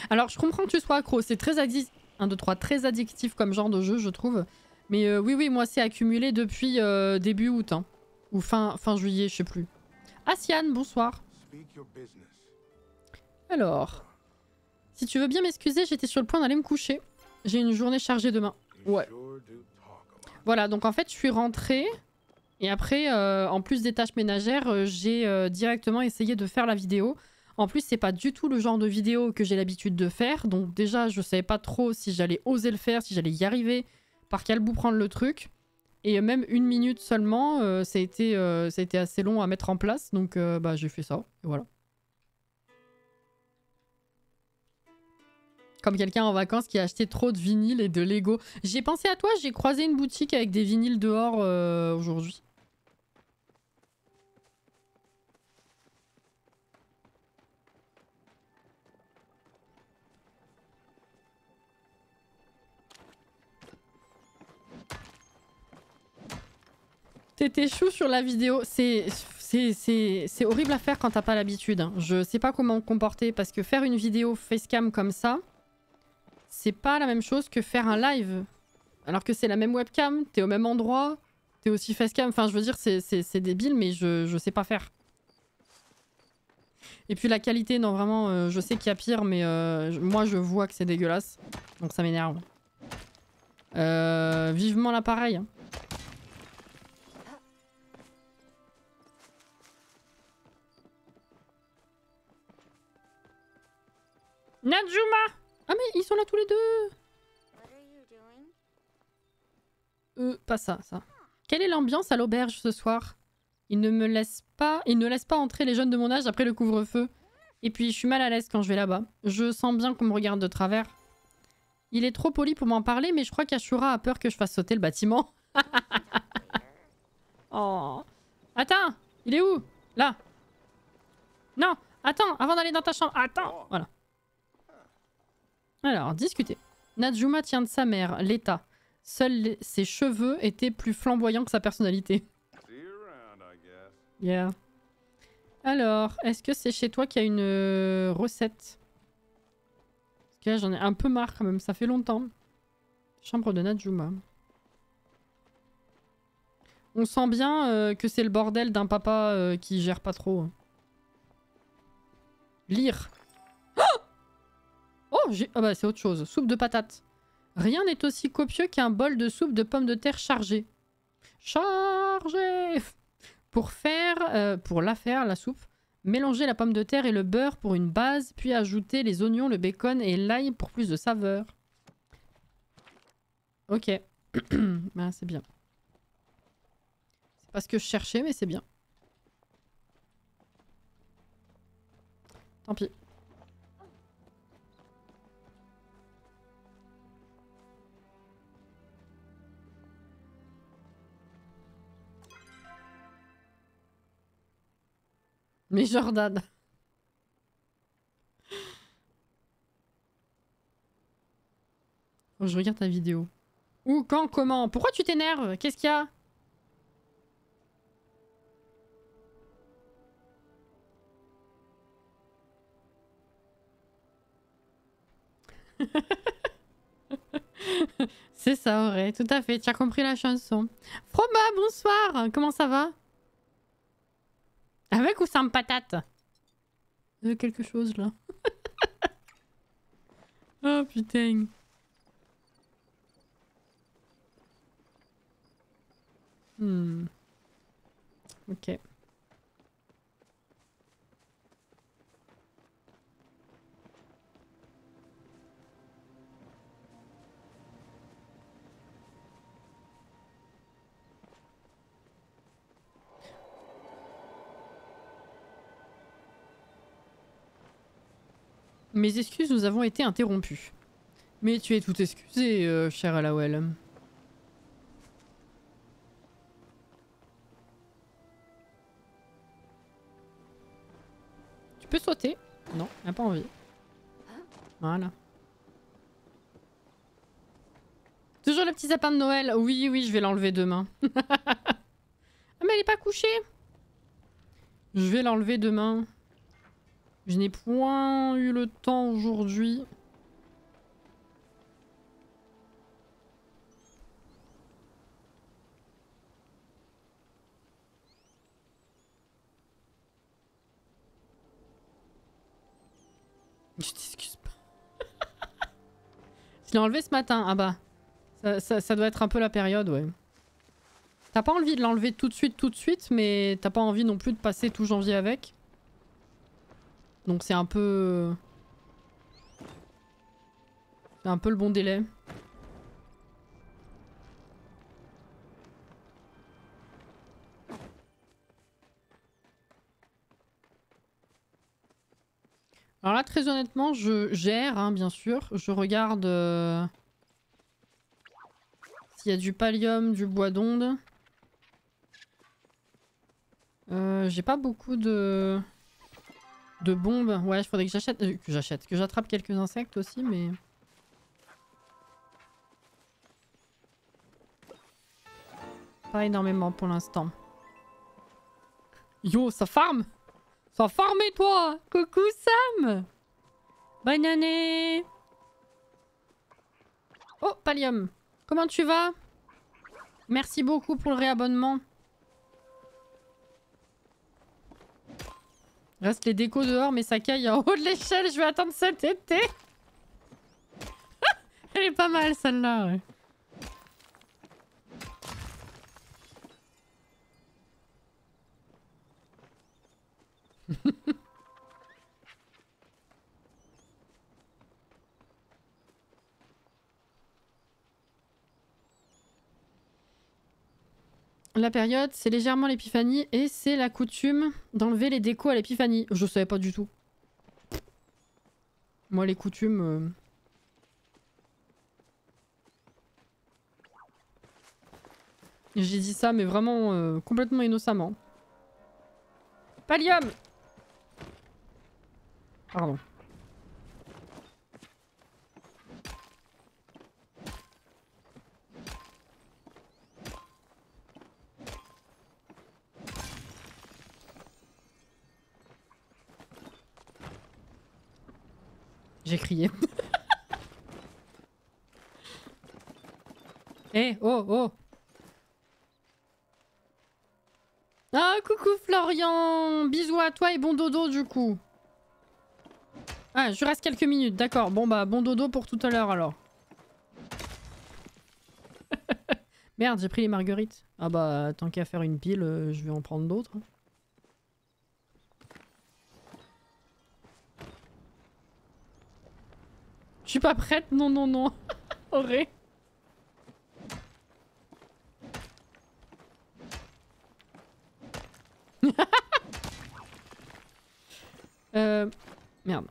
Alors je comprends que tu sois accro, c'est très addictif. 1, 2, 3, très addictif comme genre de jeu je trouve. Mais oui oui, moi c'est accumulé depuis début août. Hein. Ou fin juillet, je sais plus. Asian, bonsoir. Alors, si tu veux bien m'excuser, j'étais sur le point d'aller me coucher. J'ai une journée chargée demain. Ouais. Voilà, donc en fait je suis rentrée. Et après, en plus des tâches ménagères, j'ai directement essayé de faire la vidéo. En plus, c'est pas du tout le genre de vidéo que j'ai l'habitude de faire. Donc déjà, je savais pas trop si j'allais oser le faire, si j'allais y arriver, par quel bout prendre le truc. Et même 1 minute seulement, ça a été assez long à mettre en place. Donc bah, j'ai fait ça, et voilà. Comme quelqu'un en vacances qui a acheté trop de vinyles et de Lego. J'ai pensé à toi, j'ai croisé une boutique avec des vinyles dehors aujourd'hui. T'étais chou sur la vidéo. C'est horrible à faire quand t'as pas l'habitude. Hein. Je sais pas comment me comporter parce que faire une vidéo facecam comme ça, c'est pas la même chose que faire un live. Alors que c'est la même webcam, t'es au même endroit, t'es aussi facecam. Enfin, je veux dire, c'est débile, mais je sais pas faire. Et puis la qualité, non, vraiment, je sais qu'il y a pire, mais moi je vois que c'est dégueulasse. Donc ça m'énerve. Vivement l'appareil. Hein. Najuma! Ah mais ils sont là tous les deux! Pas ça, ça. Quelle est l'ambiance à l'auberge ce soir? Ils ne laissent pas entrer les jeunes de mon âge après le couvre-feu. Et puis je suis mal à l'aise quand je vais là-bas. Je sens bien qu'on me regarde de travers. Il est trop poli pour m'en parler, mais je crois qu'Ashura a peur que je fasse sauter le bâtiment. Oh. Attends! Il est où? Là! Non! Attends! Avant d'aller dans ta chambre! Attends! Voilà. Alors, discuter. Najuma tient de sa mère, l'état. Seuls ses cheveux étaient plus flamboyants que sa personnalité. Yeah. Alors, est-ce que c'est chez toi qu'il y a une recette? Parce que là, j'en ai un peu marre quand même, ça fait longtemps. Chambre de Najuma. On sent bien que c'est le bordel d'un papa qui gère pas trop. Lire. Oh, ah bah c'est autre chose. Soupe de patates. Rien n'est aussi copieux qu'un bol de soupe de pommes de terre chargée. Chargée. Pour la faire, la soupe, mélangez la pomme de terre et le beurre pour une base, puis ajoutez les oignons, le bacon et l'ail pour plus de saveur. Ok. Ah, c'est bien. C'est pas ce que je cherchais, mais c'est bien. Tant pis. Mais Jordan. Oh, je regarde ta vidéo. Où, quand, comment? Pourquoi tu t'énerves? Qu'est-ce qu'il y a? C'est ça, Auré, tout à fait. Tu as compris la chanson. Froba, bonsoir. Comment ça va? Avec ou sans patate? Quelque chose là. Oh putain. Ok. Mes excuses, nous avons été interrompus. Mais tu es tout excusé, cher Alawel. Tu peux sauter? Non, elle a pas envie. Voilà. Toujours le petit sapin de Noël. Oui, oui, je vais l'enlever demain. Ah, mais elle est pas couchée. Je vais l'enlever demain. Je n'ai point eu le temps aujourd'hui. Je t'excuse pas. Je l'ai enlevé ce matin. Ah bah. Ça doit être un peu la période, ouais. T'as pas envie de l'enlever tout de suite, mais t'as pas envie non plus de passer tout janvier avec. Donc c'est un peu... C'est un peu le bon délai. Alors là, très honnêtement, je gère, hein, bien sûr. Je regarde s'il y a du pallium, du bois d'onde. J'ai pas beaucoup de bombes. Ouais, il faudrait que j'achète. Que j'attrape quelques insectes aussi, mais... Pas énormément pour l'instant. Yo, ça farm! Ça farmé toi! Coucou Sam! Bonne année! Oh, Pallium! Comment tu vas? Merci beaucoup pour le réabonnement. Reste les décos dehors, mais ça caille en haut de l'échelle. Je vais attendre cet été. Elle est pas mal celle-là, ouais. La période, c'est légèrement l'épiphanie et c'est la coutume d'enlever les décos à l'épiphanie. Je savais pas du tout. Moi, les coutumes... J'ai dit ça, mais vraiment complètement innocemment. Pallium! Pardon. J'ai crié. Eh, oh, oh! Ah, coucou Florian! Bisous à toi et bon dodo du coup. Ah, je reste quelques minutes, d'accord. Bon bah, bon dodo pour tout à l'heure alors. Merde, j'ai pris les marguerites. Ah bah, tant qu'à faire une pile, je vais en prendre d'autres. Je suis pas prête, non, non, non. Auré. Merde.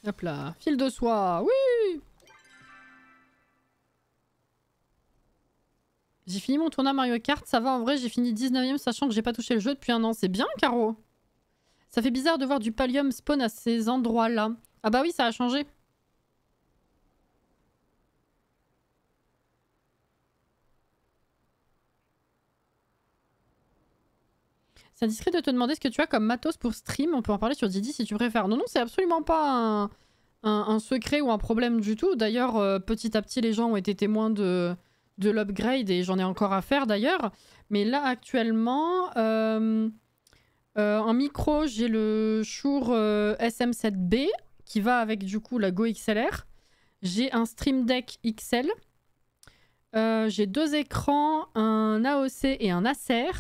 Hop là, fil de soie, oui! J'ai fini mon tournoi Mario Kart, ça va en vrai, j'ai fini 19ème sachant que j'ai pas touché le jeu depuis un an. C'est bien, Caro. Ça fait bizarre de voir du pallium spawn à ces endroits-là. Ah bah oui, ça a changé. C'est indiscret de te demander ce que tu as comme matos pour stream. On peut en parler sur Didi si tu préfères. Non, non, c'est absolument pas un secret ou un problème du tout. D'ailleurs, petit à petit, les gens ont été témoins de l'upgrade et j'en ai encore à faire d'ailleurs. Mais là, actuellement, en micro, j'ai le Shure SM7B qui va avec du coup la Go XLR. J'ai un Stream Deck XL. J'ai 2 écrans, un AOC et un Acer.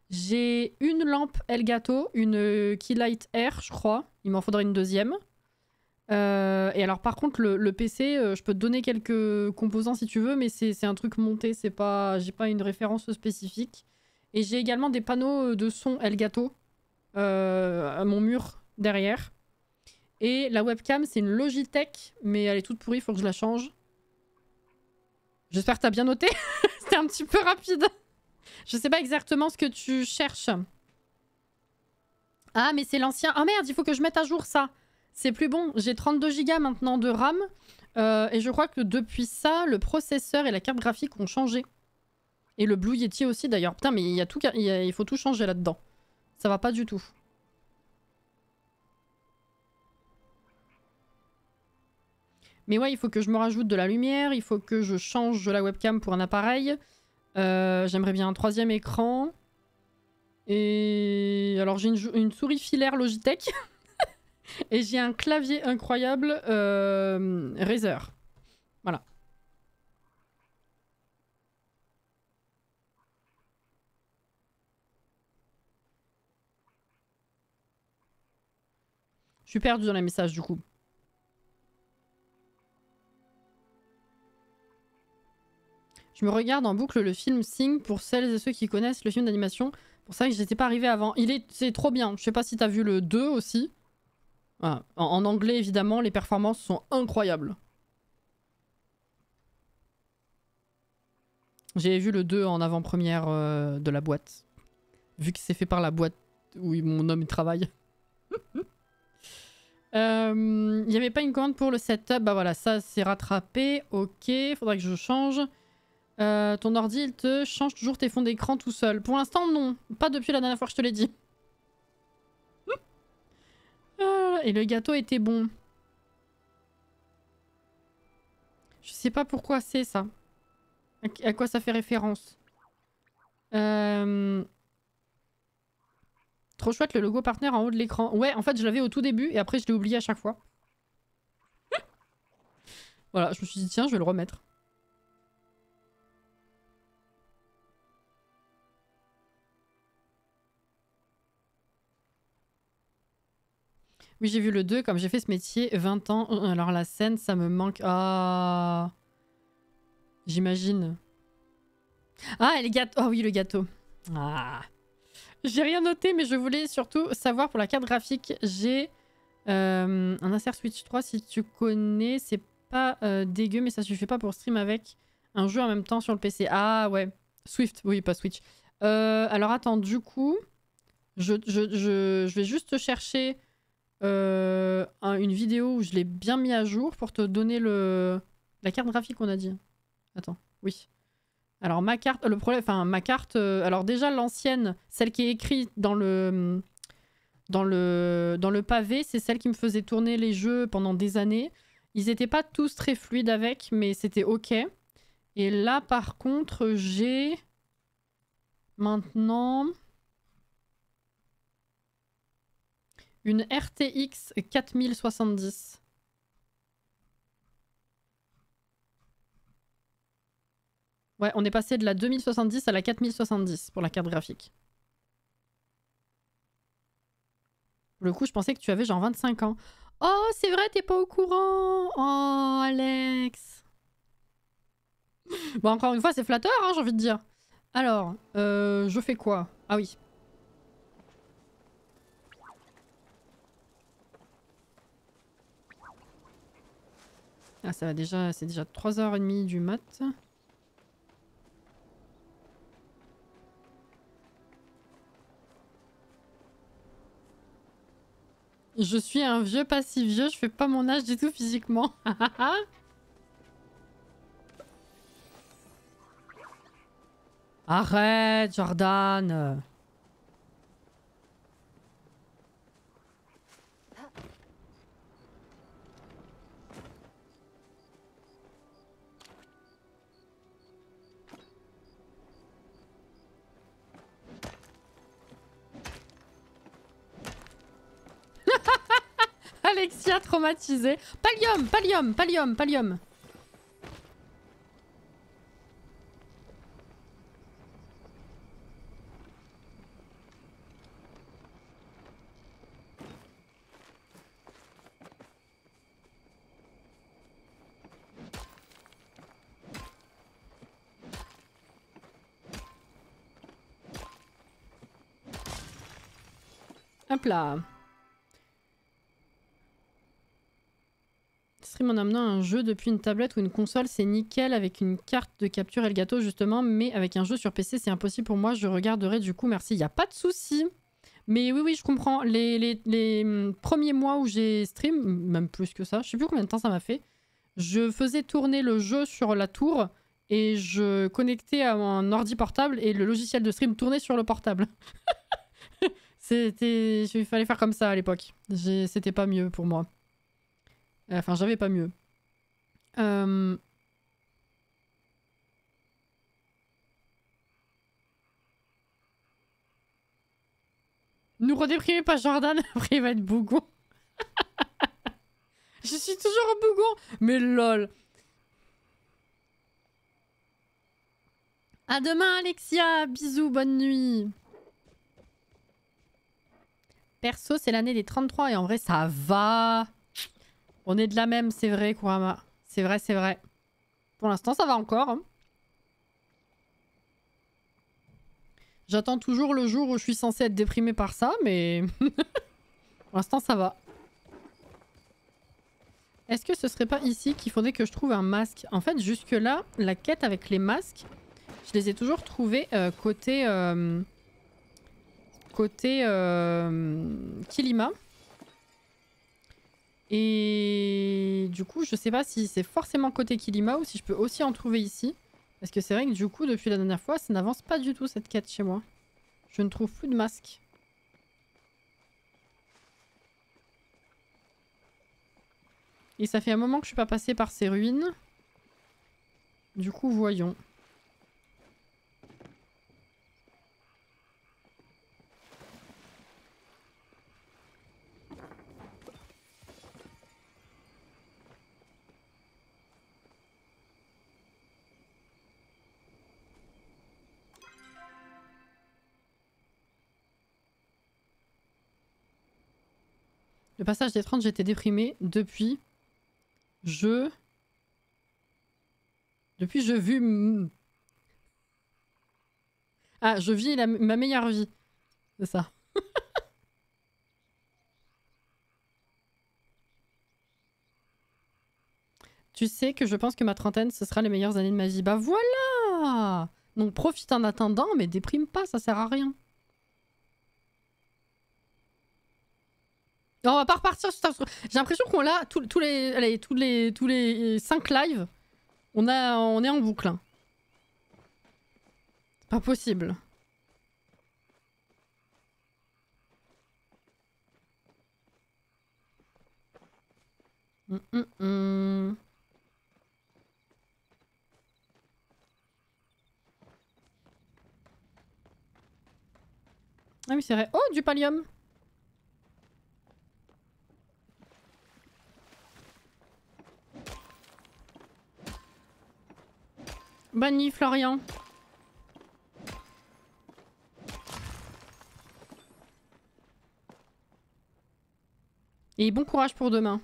J'ai une lampe Elgato, une Keylight R, je crois. Il m'en faudrait une deuxième. Et alors par contre le PC, je peux te donner quelques composants si tu veux, mais c'est un truc monté, c'est pas, j'ai pas une référence spécifique. Et j'ai également des panneaux de son Elgato à mon mur derrière. Et la webcam c'est une Logitech, mais elle est toute pourrie, faut que je la change. J'espère que t'as bien noté. C'était un petit peu rapide. Je sais pas exactement ce que tu cherches. Ah mais c'est l'ancien. Ah merde, il faut que je mette à jour ça. C'est plus bon. J'ai 32 Go maintenant de RAM. Et je crois que depuis ça, le processeur et la carte graphique ont changé. Et le Blue Yeti aussi d'ailleurs. Putain, mais il y a tout, il faut tout changer là-dedans. Ça va pas du tout. Mais ouais, il faut que je me rajoute de la lumière. Il faut que je change la webcam pour un appareil. J'aimerais bien un 3e écran. Et alors j'ai une souris filaire Logitech. Et j'ai un clavier incroyable Razer. Voilà. Je suis perdue dans les messages du coup. Je me regarde en boucle le film Sing pour celles et ceux qui connaissent le film d'animation. Pour ça que j'étais pas arrivée avant. C'est trop bien. Je sais pas si t'as vu le 2 aussi. Voilà. En anglais évidemment, les performances sont incroyables. J'ai vu le 2 en avant-première de la boîte. Vu que c'est fait par la boîte où mon homme travaille. Il n'y avait pas une commande pour le setup. Bah voilà, ça c'est rattrapé. Ok, faudra que je change. Ton ordi, il te change toujours tes fonds d'écran tout seul. Pour l'instant, non. Pas depuis la dernière fois que je te l'ai dit. Et le gâteau était bon. Je sais pas pourquoi c'est ça. À quoi ça fait référence. Trop chouette le logo partenaire en haut de l'écran. Ouais, en fait, je l'avais au tout début et après, je l'ai oublié à chaque fois. Voilà, je me suis dit, tiens, je vais le remettre. Oui, j'ai vu le 2, comme j'ai fait ce métier 20 ans. Alors la scène, ça me manque. Ah, j'imagine. Ah, et les gâteaux. Ah oui, le gâteau. Ah. J'ai rien noté, mais je voulais surtout savoir pour la carte graphique. J'ai un Acer Switch 3, si tu connais. C'est pas dégueu, mais ça suffit pas pour stream avec un jeu en même temps sur le PC. Ah ouais. Swift, oui, pas Switch. Alors attends, du coup, je vais juste chercher une vidéo où je l'ai bien mis à jour pour te donner la carte graphique qu'on a dit. Attends, oui. Alors ma carte, le problème, enfin ma carte, alors déjà l'ancienne, celle qui est écrite dans le pavé, c'est celle qui me faisait tourner les jeux pendant des années. Ils étaient pas tous très fluides avec, mais c'était ok. Et là par contre, j'ai maintenant une RTX 4070. Ouais, on est passé de la 2070 à la 4070 pour la carte graphique. Pour le coup, je pensais que tu avais genre 25 ans. Oh, c'est vrai, t'es pas au courant. Oh, Alex. Bon, encore une fois, c'est flatteur, hein, j'ai envie de dire. Alors, je fais quoi? Ah oui. Ah, ça va déjà, c'est déjà 3h30 du mat. Je suis un vieux pas si vieux, je fais pas mon âge du tout physiquement. Arrête, Jordan. Alexia traumatisée. Pallium, pallium, pallium, pallium. Hop là. Stream en amenant un jeu depuis une tablette ou une console, c'est nickel avec une carte de capture Elgato justement, mais avec un jeu sur PC, c'est impossible pour moi. Je regarderai du coup, merci. Il n'y a pas de souci. Mais oui, je comprends. Les premiers mois où j'ai stream, même plus que ça, je sais plus combien de temps ça m'a fait, je faisais tourner le jeu sur la tour et je connectais à un ordi portable et le logiciel de stream tournait sur le portable. Il fallait faire comme ça à l'époque. C'était pas mieux pour moi. Enfin, j'avais pas mieux. Nous redéprimez pas Jordan, après il va être bougon. Je suis toujours bougon. Mais lol. À demain Alexia, bisous, bonne nuit. Perso, c'est l'année des 33 et en vrai ça va. On est de la même, c'est vrai Kurama. C'est vrai, c'est vrai. Pour l'instant ça va encore. Hein. J'attends toujours le jour où je suis censée être déprimée par ça, mais... Pour l'instant ça va. Est-ce que ce serait pas ici qu'il faudrait que je trouve un masque? En fait, jusque là, la quête avec les masques, je les ai toujours trouvés côté Kilima. Et du coup, je sais pas si c'est forcément côté Kilima ou si je peux aussi en trouver ici. Parce que c'est vrai que du coup, depuis la dernière fois, ça n'avance pas du tout cette quête chez moi. Je ne trouve plus de masque. Et ça fait un moment que je suis pas passée par ces ruines. Du coup, voyons. Le passage des 30, j'étais déprimée depuis... Depuis je vis... Ah, je vis ma meilleure vie. C'est ça. Tu sais que je pense que ma trentaine, ce sera les meilleures années de ma vie. Bah voilà! Donc profite en attendant, mais déprime pas, ça sert à rien. Non, on va pas repartir sur... J'ai l'impression qu'on l'a tous les 5 lives. On est en boucle. Hein. C'est pas possible. Ah oui, c'est vrai. Oh, du pallium! Bonne nuit, Florian. Et bon courage pour demain.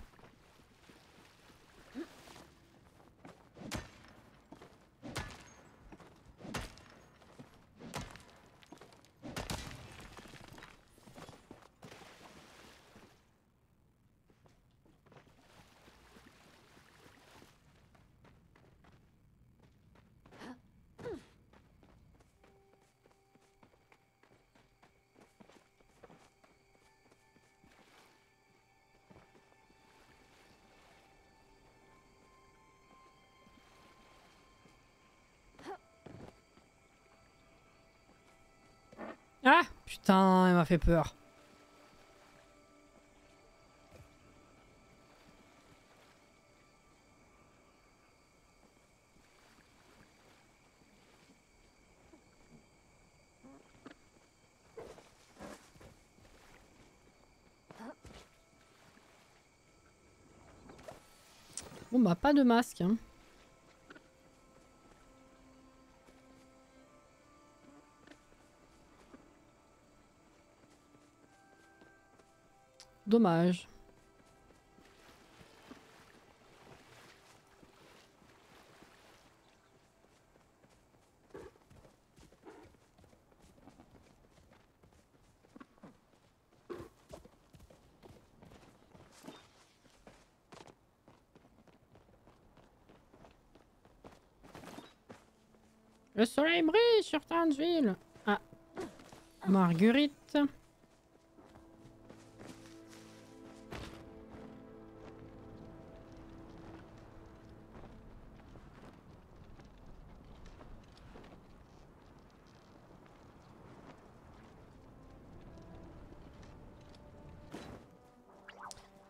Ah putain, elle m'a fait peur. Bon bah pas de masque. Hein. Dommage. Le soleil brille sur Townsville. Ah. Marguerite.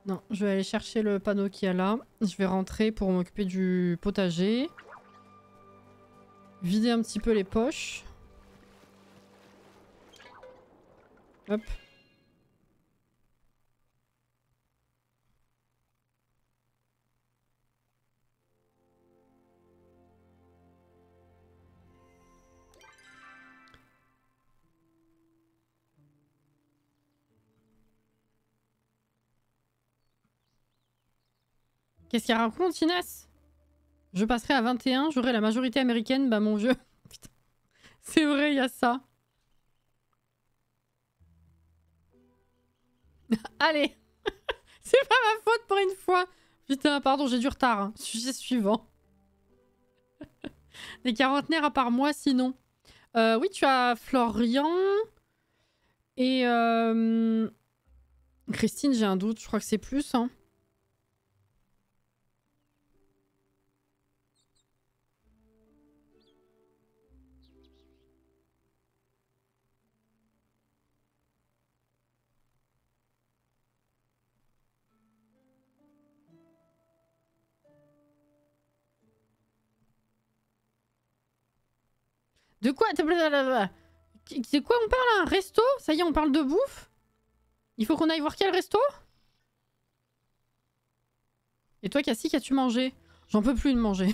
Non, je vais aller chercher le panneau qu'il y a là. Je vais rentrer pour m'occuper du potager. Vider un petit peu les poches. Hop. Qu'est-ce qu'il raconte, Inès? Je passerai à 21, j'aurai la majorité américaine. Bah mon vieux. Putain. C'est vrai, il y a ça. Allez. C'est pas ma faute pour une fois. Putain, pardon, j'ai du retard. Hein. Sujet suivant. Les quarantenaires à part moi, sinon. Oui, tu as Florian. Et... Christine, j'ai un doute. Je crois que c'est plus. Hein. De quoi? De quoi on parle? Un resto? Ça y est, on parle de bouffe? Il faut qu'on aille voir quel resto? Et toi, Cassie, qu'as-tu mangé? J'en peux plus de manger.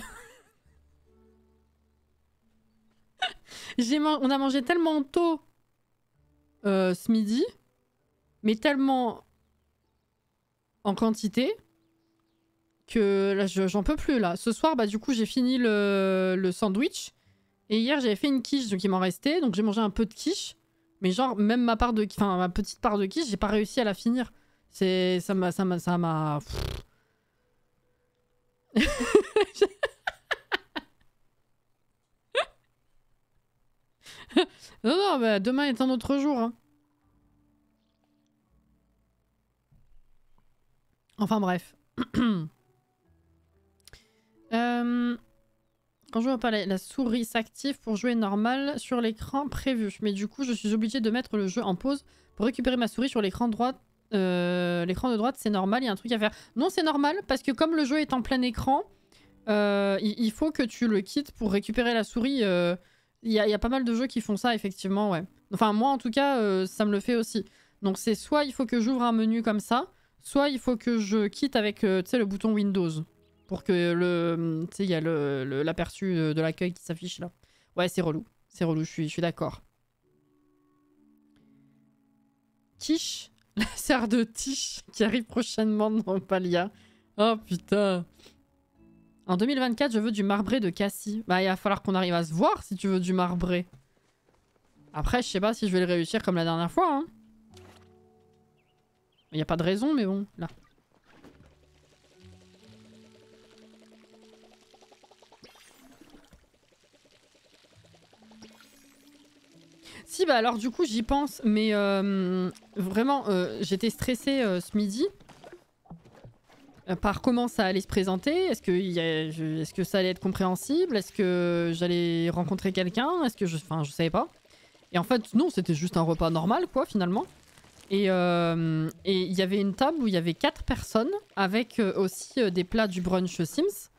On a mangé tellement tôt ce midi, mais tellement en quantité que là, j'en peux plus là. Ce soir, bah du coup, j'ai fini le sandwich. Et hier, j'avais fait une quiche, donc il m'en restait. Donc j'ai mangé un peu de quiche. Mais genre, même ma petite part de quiche, j'ai pas réussi à la finir. Ça m'a... Non, non, bah, demain est un autre jour. Hein. Enfin bref. Quand je vois pas la souris s'active pour jouer normal sur l'écran prévu. Mais du coup, je suis obligée de mettre le jeu en pause pour récupérer ma souris sur l'écran droit. L'écran de droite, c'est normal, il y a un truc à faire. Non, c'est normal, parce que comme le jeu est en plein écran, il faut que tu le quittes pour récupérer la souris. Il y a pas mal de jeux qui font ça, effectivement, ouais. Enfin, moi, en tout cas, ça me le fait aussi. Donc, c'est soit il faut que j'ouvre un menu comme ça, soit il faut que je quitte avec le bouton Windows. Pour que il y a l'aperçu de l'accueil qui s'affiche là. Ouais, c'est relou. C'est relou, je suis d'accord. Quiche, la sœur de Tiche, qui arrive prochainement dans Palia. Oh putain. En 2024, je veux du marbré de Cassie. Bah, il va falloir qu'on arrive à se voir si tu veux du marbré. Après, je sais pas si je vais le réussir comme la dernière fois. Hein. Il n'y a pas de raison, mais bon, là. Si, bah alors du coup j'y pense, mais vraiment j'étais stressée ce midi par comment ça allait se présenter. Est-ce que ça allait être compréhensible? Est-ce que j'allais rencontrer quelqu'un? Enfin, je savais pas. Et en fait, non, c'était juste un repas normal, quoi, finalement. Et il y avait une table où il y avait 4 personnes avec aussi des plats du brunch Sims.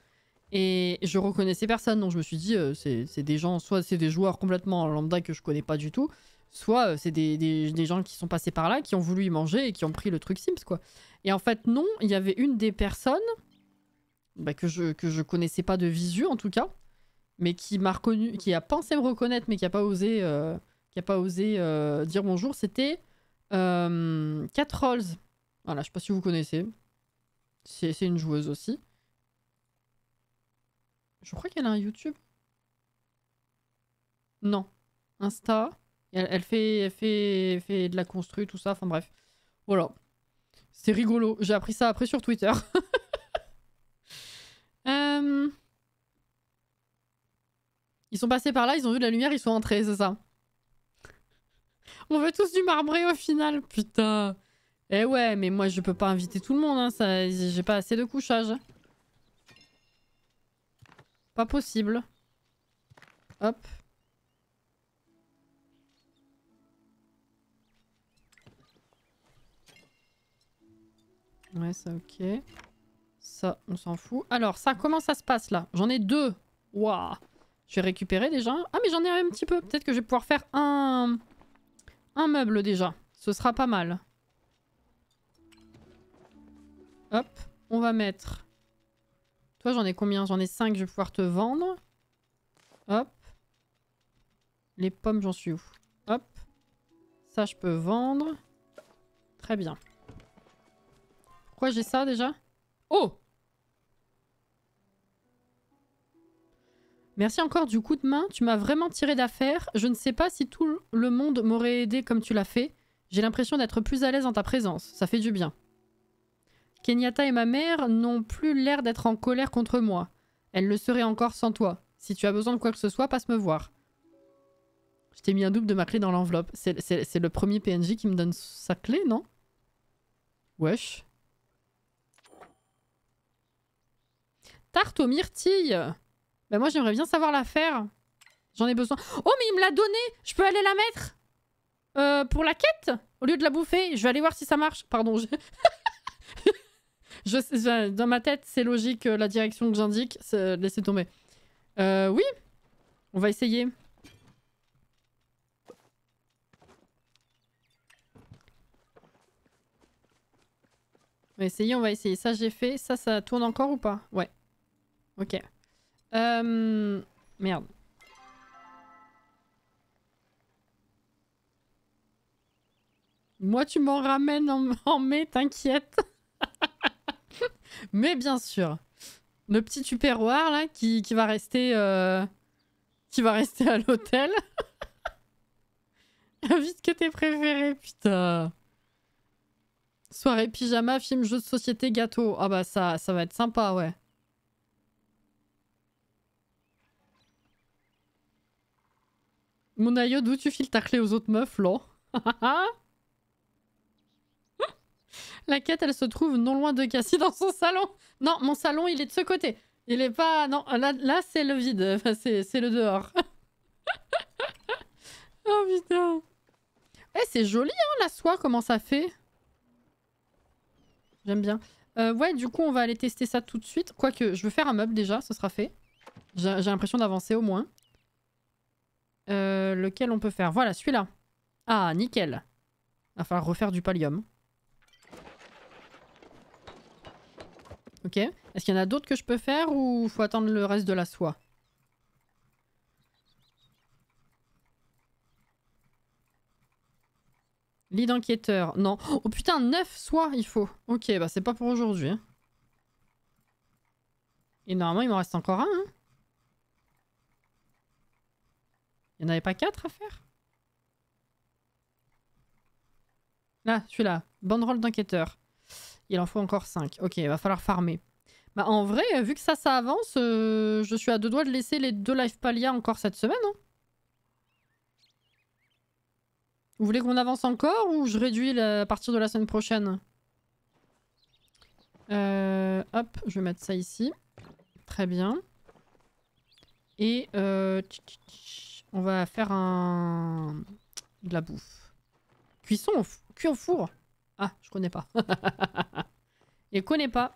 Et je reconnaissais personne, donc je me suis dit, c'est des gens, soit c'est des joueurs complètement lambda que je connais pas du tout, soit c'est des gens qui sont passés par là, qui ont voulu y manger et qui ont pris le truc Sims, quoi. Et en fait, non, il y avait une des personnes que je connaissais pas de visu, en tout cas, mais qui m'a reconnu, qui a pensé me reconnaître, mais qui a pas osé, dire bonjour. C'était Cat Rolls. Voilà, je sais pas si vous connaissez. C'est une joueuse aussi. Je crois qu'elle a un YouTube. Non. Insta. Elle fait de la constru, tout ça. Enfin bref. Voilà. C'est rigolo. J'ai appris ça après sur Twitter. Ils sont passés par là, ils ont vu de la lumière, ils sont entrés, c'est ça. On veut tous du marbré au final. Putain. Eh ouais, mais moi je peux pas inviter tout le monde. Hein. J'ai pas assez de couchage. Pas possible. Hop. Ouais, ça ok. Ça, on s'en fout. Alors, ça, comment ça se passe là? J'en ai 2. Waouh. Je vais récupérer déjà. Ah, mais j'en ai un petit peu. Peut-être que je vais pouvoir faire un meuble déjà. Ce sera pas mal. Hop. On va mettre... Toi, j'en ai combien? J'en ai 5. Je vais pouvoir te vendre. Hop. Les pommes, j'en suis où? Hop. Ça, je peux vendre. Très bien. Pourquoi j'ai ça déjà? Oh! Merci encore du coup de main. Tu m'as vraiment tiré d'affaire. Je ne sais pas si tout le monde m'aurait aidé comme tu l'as fait. J'ai l'impression d'être plus à l'aise en ta présence. Ça fait du bien. Kenyatta et ma mère n'ont plus l'air d'être en colère contre moi. Elles le seraient encore sans toi. Si tu as besoin de quoi que ce soit, passe me voir. Je t'ai mis un double de ma clé dans l'enveloppe. C'est le premier PNJ qui me donne sa clé, non? Wesh. Tarte aux myrtilles. Bah moi j'aimerais bien savoir la faire. J'en ai besoin. Oh mais il me l'a donné. Je peux aller la mettre pour la quête au lieu de la bouffer. Je vais aller voir si ça marche. Pardon. Dans ma tête c'est logique la direction que j'indique. Laissez tomber. Oui. On va essayer. On va essayer. Ça j'ai fait. Ça tourne encore ou pas? Ouais. Ok. Merde. Moi, tu m'en ramènes en mai, t'inquiète. Mais bien sûr. Le petit tupperware, là, qui va rester... qui va rester à l'hôtel. Invite que tes préférés, putain. Soirée pyjama, film, jeu de société, gâteau. Ah bah ça va être sympa, ouais. Mon aïeux, d'où tu files ta clé aux autres meufs, là? La quête, elle se trouve non loin de Cassie dans son salon. Non, mon salon, il est de ce côté. Il est pas... Non, là c'est le vide. Enfin, c'est le dehors. Oh putain. Eh, c'est joli, hein, la soie, comment ça fait. J'aime bien. Ouais, du coup, on va aller tester ça tout de suite. Quoique, je veux faire un meuble déjà, ce sera fait. J'ai l'impression d'avancer au moins. Lequel on peut faire? Voilà, celui-là. Ah, nickel. Il va falloir refaire du pallium. Ok. Est-ce qu'il y en a d'autres que je peux faire ou faut attendre le reste de la soie? Lit d'enquêteur. Non. Oh putain, 9 soies il faut. Ok, bah c'est pas pour aujourd'hui. Hein. Et normalement, il m'en reste encore un. Hein. Il n'y en avait pas 4 à faire? Là, celui-là. Banderole d'enquêteur. Il en faut encore 5. Ok, il va falloir farmer. Bah en vrai, vu que ça avance, je suis à 2 doigts de laisser les 2 life palia encore cette semaine. Hein. Vous voulez qu'on avance encore ou je réduis à partir de la semaine prochaine? Hop, je vais mettre ça ici. Très bien. Et on va faire un De la bouffe. Cuisson cuit au four. Ah, je connais pas. Et connais pas.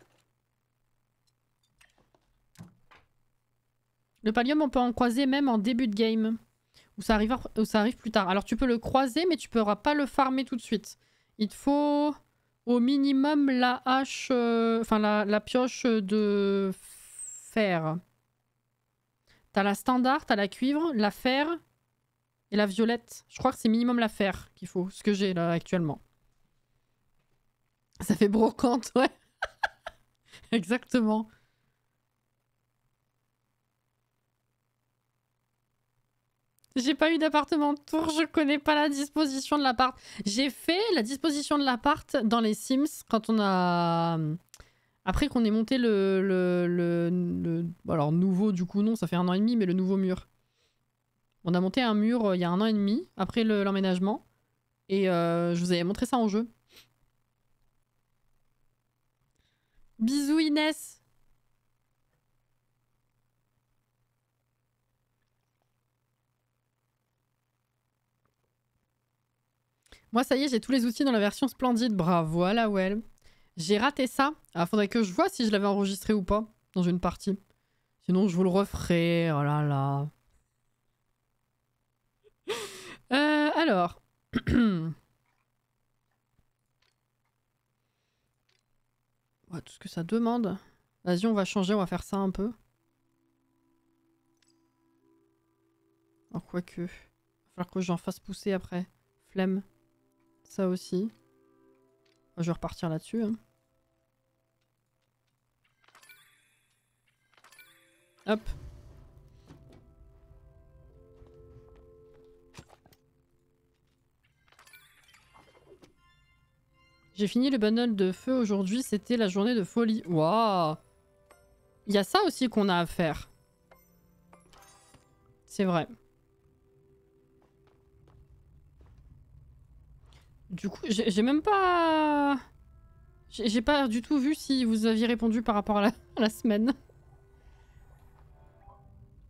Le pallium, on peut en croiser même en début de game. Ou ça arrive plus tard. Alors tu peux le croiser, mais tu ne pourras pas le farmer tout de suite. Il te faut au minimum la hache... Enfin, la pioche de fer. T'as la standard, t'as la cuivre, la fer et la violette. Je crois que c'est minimum la fer qu'il faut. Ce que j'ai là actuellement. Ça fait brocante, ouais. Exactement. J'ai pas eu d'appartement de tour, je connais pas la disposition de l'appart. J'ai fait la disposition de l'appart dans les Sims quand on a... Après qu'on ait monté alors nouveau du coup non, ça fait 1 an et demi, mais le nouveau mur. On a monté un mur il y a 1 an et demi, après l'emménagement. Et je vous avais montré ça en jeu. Bisous Inès. Moi, ça y est, j'ai tous les outils dans la version splendide. Bravo à la Well. J'ai raté ça. Ah, faudrait que je vois si je l'avais enregistré ou pas dans une partie. Sinon, je vous le referai. Oh là là. Alors. Ouais, tout ce que ça demande. Vas-y, on va changer, on va faire ça un peu. Alors, quoique. Il va falloir que j'en fasse pousser après. Flemme. Ça aussi. Je vais repartir là-dessus. Hein. Hop. J'ai fini le bundle de feu aujourd'hui, c'était la journée de folie. Waouh! Il y a ça aussi qu'on a à faire. C'est vrai. Du coup, j'ai même pas... J'ai pas du tout vu si vous aviez répondu par rapport à la semaine.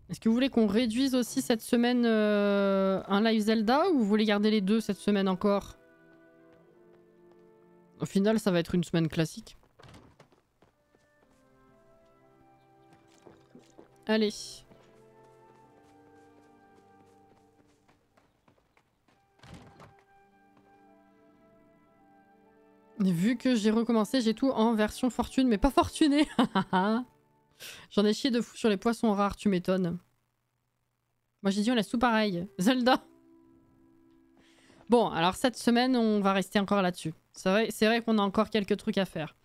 Est-ce que vous voulez qu'on réduise aussi cette semaine un live Zelda ou vous voulez garder les deux cette semaine encore? Au final, ça va être une semaine classique. Allez. Vu que j'ai recommencé, j'ai tout en version fortune, mais pas fortuné. J'en ai chié de fou sur les poissons rares, tu m'étonnes. Moi j'ai dit on laisse tout pareil. Zelda. Bon, alors cette semaine, on va rester encore là-dessus. C'est vrai qu'on a encore quelques trucs à faire.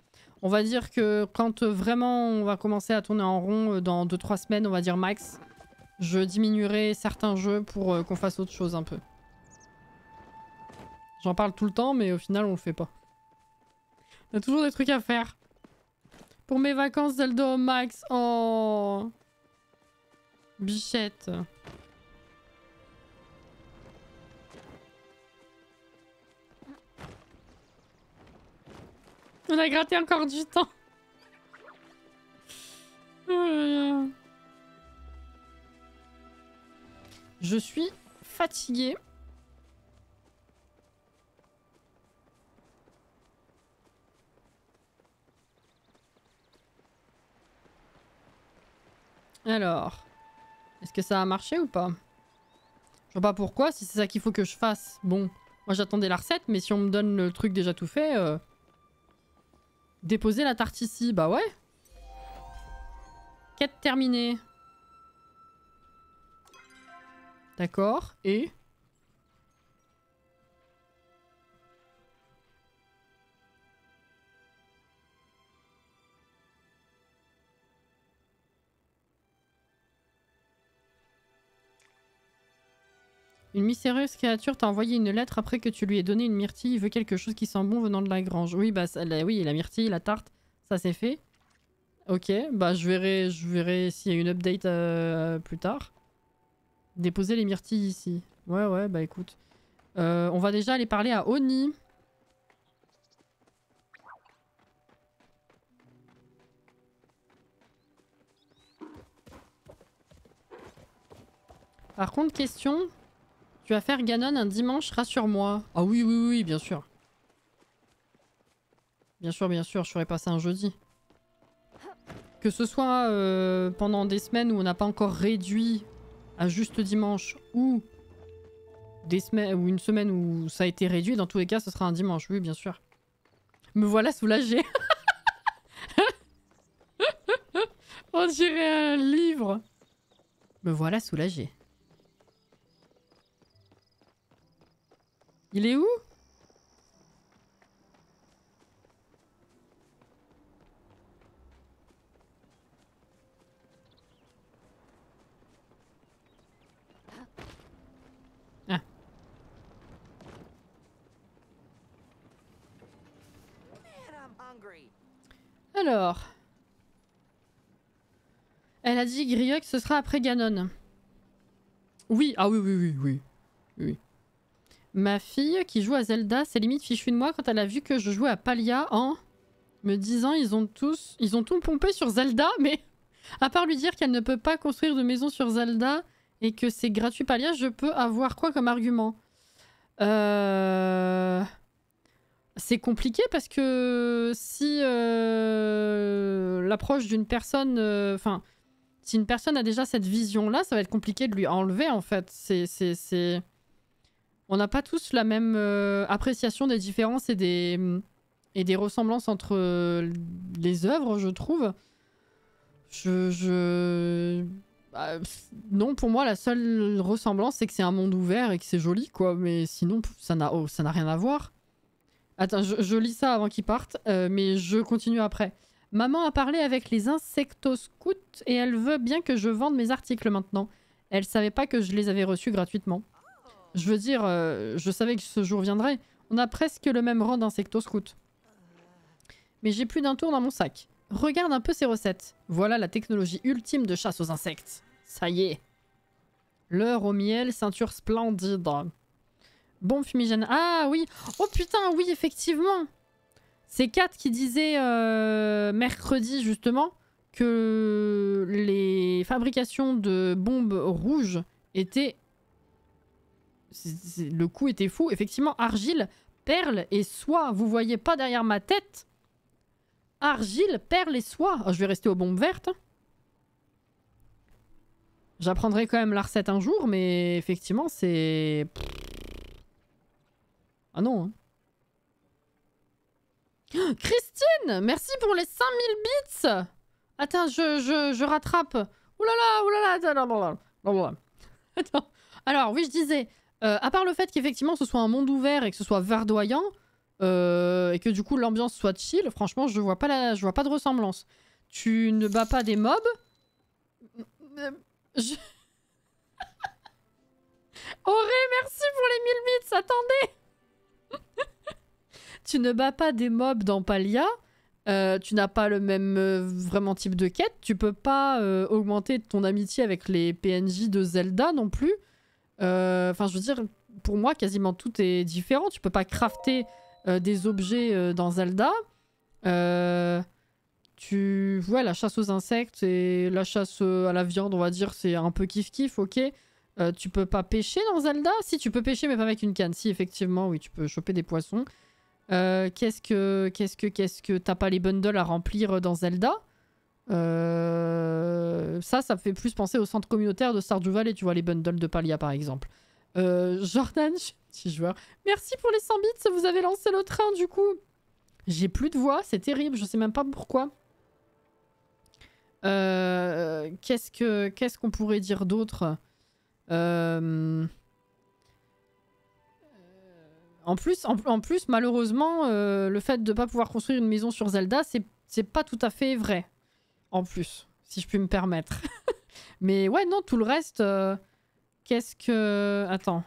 On va dire que quand vraiment on va commencer à tourner en rond dans 2-3 semaines, on va dire max, je diminuerai certains jeux pour qu'on fasse autre chose un peu. J'en parle tout le temps, mais au final on le fait pas. On a toujours des trucs à faire. Pour mes vacances Zelda au max. Oh. Bichette. On a gratté encore du temps. Je suis fatiguée. Alors, est-ce que ça a marché ou pas? Je vois pas pourquoi, si c'est ça qu'il faut que je fasse. Bon, moi j'attendais la recette, mais si on me donne le truc déjà tout fait... Déposer la tarte ici, bah ouais. Quête terminée. D'accord, et... Une mystérieuse créature t'a envoyé une lettre après que tu lui aies donné une myrtille. Il veut quelque chose qui sent bon venant de la grange. Oui, bah oui, la myrtille, la tarte, ça c'est fait. Ok, bah je verrai s'il y a une update plus tard. Déposer les myrtilles ici. Ouais, bah écoute. On va déjà aller parler à Oni. Par contre, question... Tu vas faire Ganon un dimanche, rassure-moi. Ah oui, oui, oui, bien sûr. Bien sûr, je ferai passer un jeudi. Que ce soit pendant des semaines où on n'a pas encore réduit à juste dimanche ou des semaines ou une semaine où ça a été réduit, dans tous les cas, ce sera un dimanche, oui, bien sûr. Me voilà soulagée. On dirait un livre. Me voilà soulagée. Il est où? Ah. Alors. Elle a dit Grioc, ce sera après Ganon. Oui, ah oui, oui, oui, oui. Oui. Ma fille qui joue à Zelda s'est limite fichue de moi quand elle a vu que je jouais à Palia en me disant ils ont tout pompé sur Zelda, mais à part lui dire qu'elle ne peut pas construire de maison sur Zelda et que c'est gratuit Palia, je peux avoir quoi comme argument? C'est compliqué parce que si l'approche d'une personne... Enfin, si une personne a déjà cette vision-là, ça va être compliqué de lui enlever en fait. On n'a pas tous la même appréciation des différences et des ressemblances entre les œuvres, je trouve. Non, pour moi, la seule ressemblance, c'est que c'est un monde ouvert et que c'est joli, quoi. Mais sinon, ça n'a rien à voir. Attends, je lis ça avant qu'ils partent, mais je continue après. Maman a parlé avec les insectoscouts et elle veut bien que je vende mes articles maintenant. Elle savait pas que je les avais reçus gratuitement. Je veux dire, je savais que ce jour viendrait. On a presque le même rang d'insectoscout. Mais j'ai plus d'un tour dans mon sac. Regarde un peu ces recettes. Voilà la technologie ultime de chasse aux insectes. Ça y est. Leurre au miel, ceinture splendide. Bombe fumigène. Ah oui. Oh putain, oui, effectivement. C'est Kat qui disait mercredi, justement, que les fabrications de bombes rouges étaient... Le coup était fou. Effectivement, argile, perle et soie. Vous voyez pas derrière ma tête? Argile, perle et soie. Oh, je vais rester aux bombes vertes. J'apprendrai quand même la recette un jour, mais effectivement, c'est... Ah non. Hein. Christine, merci pour les 5000 bits. Attends, je rattrape. Oulala. Attends. Alors, oui, je disais... à part le fait qu'effectivement ce soit un monde ouvert et que ce soit verdoyant, et que du coup l'ambiance soit chill, franchement je vois pas de ressemblance. Tu ne bats pas des mobs. Auré, merci pour les 1000 bits, attendez. Tu ne bats pas des mobs dans Palia. Tu n'as pas le même vraiment type de quête. Tu peux pas augmenter ton amitié avec les PNJ de Zelda non plus. Enfin, je veux dire, pour moi, quasiment tout est différent. Tu peux pas crafter des objets dans Zelda. Tu vois, la chasse aux insectes et la chasse à la viande, on va dire, c'est un peu kiff-kiff, ok. Tu peux pas pêcher dans Zelda? Si, tu peux pêcher, mais pas avec une canne. Si, effectivement, oui, tu peux choper des poissons. Qu'est-ce que t'as pas les bundles à remplir dans Zelda? Ça me fait plus penser au centre communautaire de Stardew Valley, tu vois, les bundles de Palia par exemple. Jordan, petit joueur, merci pour les 100 bits, vous avez lancé le train du coup. J'ai plus de voix, c'est terrible, je sais même pas pourquoi. Qu'est-ce qu'on pourrait dire d'autre? En plus, malheureusement, le fait de pas pouvoir construire une maison sur Zelda, c'est pas tout à fait vrai. En plus, si je puis me permettre. Mais ouais, non, tout le reste... Qu'est-ce que... Attends.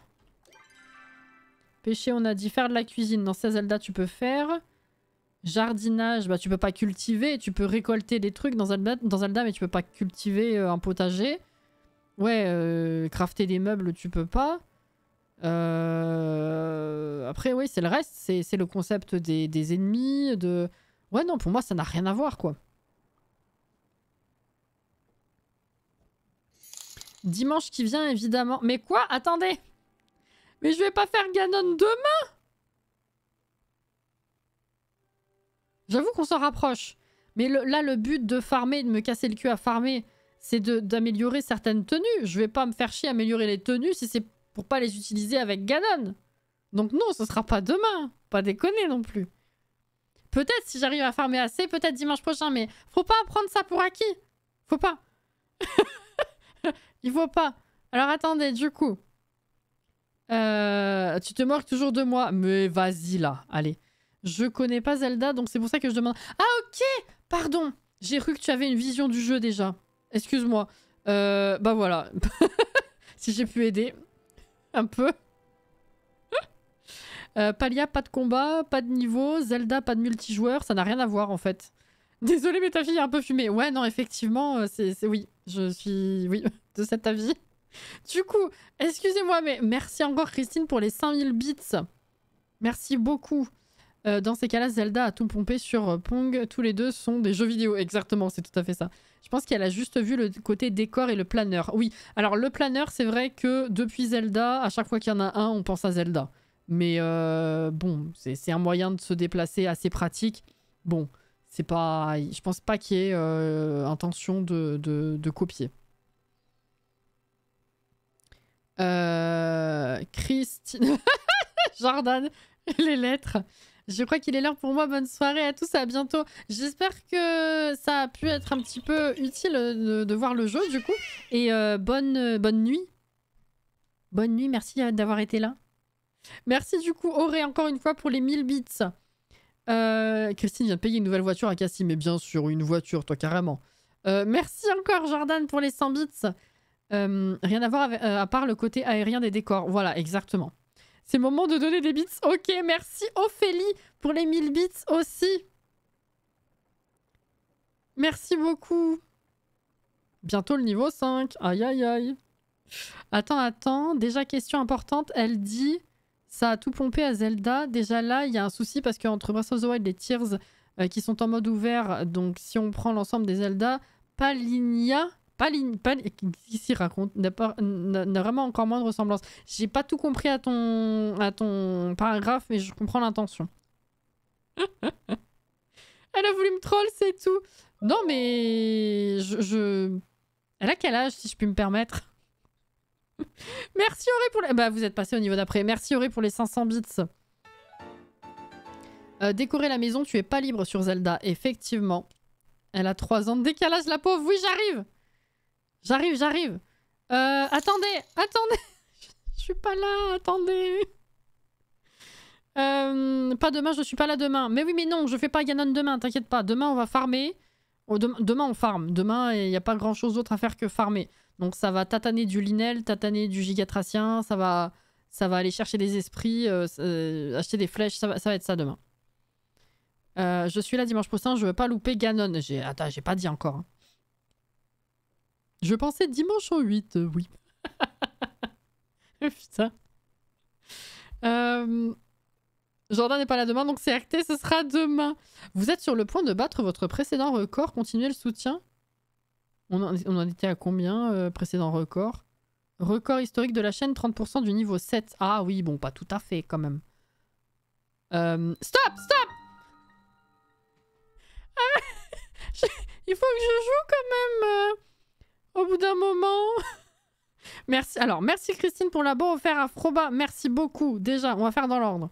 Pêcher, on a dit. Faire de la cuisine. Dans ces Zelda, tu peux faire. Jardinage, bah tu peux pas cultiver. Tu peux récolter des trucs dans Zelda, mais tu peux pas cultiver un potager. Ouais, crafter des meubles, tu peux pas. Après, oui, c'est le reste. C'est le concept des ennemis, de... Ouais, non, pour moi, ça n'a rien à voir, quoi. Dimanche qui vient, évidemment. Mais quoi? Attendez! Mais je vais pas faire Ganon demain. J'avoue qu'on s'en rapproche. Mais là, le but de farmer, de me casser le cul à farmer, c'est d'améliorer certaines tenues. Je vais pas me faire chier à améliorer les tenues si c'est pour pas les utiliser avec Ganon. Donc non, ce sera pas demain. Pas déconner non plus. Peut-être si j'arrive à farmer assez, peut-être dimanche prochain, mais faut pas prendre ça pour acquis. Faut pas. Il faut pas. Alors attendez, du coup. Tu te moques toujours de moi. Mais vas-y là, allez. Je connais pas Zelda, donc c'est pour ça que je demande... Ah ok. Pardon. J'ai cru que tu avais une vision du jeu déjà. Excuse-moi. Bah voilà. Si j'ai pu aider. Un peu. Palia, pas de combat, pas de niveau. Zelda, pas de multijoueur. Ça n'a rien à voir en fait. Désolée, mais ta fille est un peu fumée. Ouais, non, effectivement, c'est oui. Je suis, oui, de cet avis. Du coup, excusez-moi, mais merci encore Christine pour les 5000 bits. Merci beaucoup. Dans ces cas-là, Zelda a tout pompé sur Pong. Tous les deux sont des jeux vidéo. Exactement, c'est tout à fait ça. Je pense qu'elle a juste vu le côté décor et le planeur. Oui, alors le planeur, c'est vrai que depuis Zelda, à chaque fois qu'il y en a un, on pense à Zelda. Mais bon, c'est un moyen de se déplacer assez pratique. Bon, c'est pas... Je pense pas qu'il y ait intention de copier. Christine... Jordan, les lettres. Je crois qu'il est l'heure pour moi. Bonne soirée à tous, à bientôt. J'espère que ça a pu être un petit peu utile de voir le jeu, du coup. Et bonne nuit. Bonne nuit, merci d'avoir été là. Merci du coup, Auré, encore une fois, pour les 1000 bits. Christine vient de payer une nouvelle voiture à Cassie, mais bien sûr, une voiture, toi, carrément. Merci encore, Jordan, pour les 100 bits. Rien à voir avec, à part le côté aérien des décors. Voilà, exactement. C'est le moment de donner des bits. Ok, merci Ophélie pour les 1000 bits aussi. Merci beaucoup. Bientôt le niveau 5. Aïe, aïe, aïe. Attends. Déjà, question importante. Elle dit... Ça a tout pompé à Zelda. Déjà là, il y a un souci parce qu'entre Breath of the Wild et Tears qui sont en mode ouvert, donc si on prend l'ensemble des Zelda, qui s'y raconte, n'a vraiment encore moins de ressemblance. J'ai pas tout compris à ton paragraphe, mais je comprends l'intention. Elle a voulu me troll, c'est tout. Non, mais elle a quel âge, si je puis me permettre? Merci Auré pour les... Bah vous êtes passé au niveau d'après. Merci Auré pour les 500 bits. Décorer la maison, tu es pas libre sur Zelda. Effectivement. Elle a 3 ans de décalage, la pauvre. Oui, j'arrive. Attendez. Je suis pas là, attendez. Pas demain, je suis pas là demain. Mais oui, mais non, je fais pas Ganon demain, t'inquiète pas. Demain, on va farmer. Demain, on farme. Demain, il n'y a pas grand chose d'autre à faire que farmer. Donc ça va tataner du Linel, tataner du Gigatracien, ça va aller chercher des esprits, acheter des flèches, ça va être ça demain. Je suis là dimanche prochain, je veux pas louper Ganon. Attends, j'ai pas dit encore. Hein. Je pensais dimanche au 8, oui. Putain. Jordan n'est pas là demain, donc c'est acté, ce sera demain. Vous êtes sur le point de battre votre précédent record, continuez le soutien. On en était à combien, précédent record? Record historique de la chaîne, 30% du niveau 7. Ah oui, bon, pas tout à fait, quand même. Stop! Il faut que je joue quand même au bout d'un moment. Merci. Alors, merci Christine pour l'abo offert à Froba. Merci beaucoup. Déjà, on va faire dans l'ordre.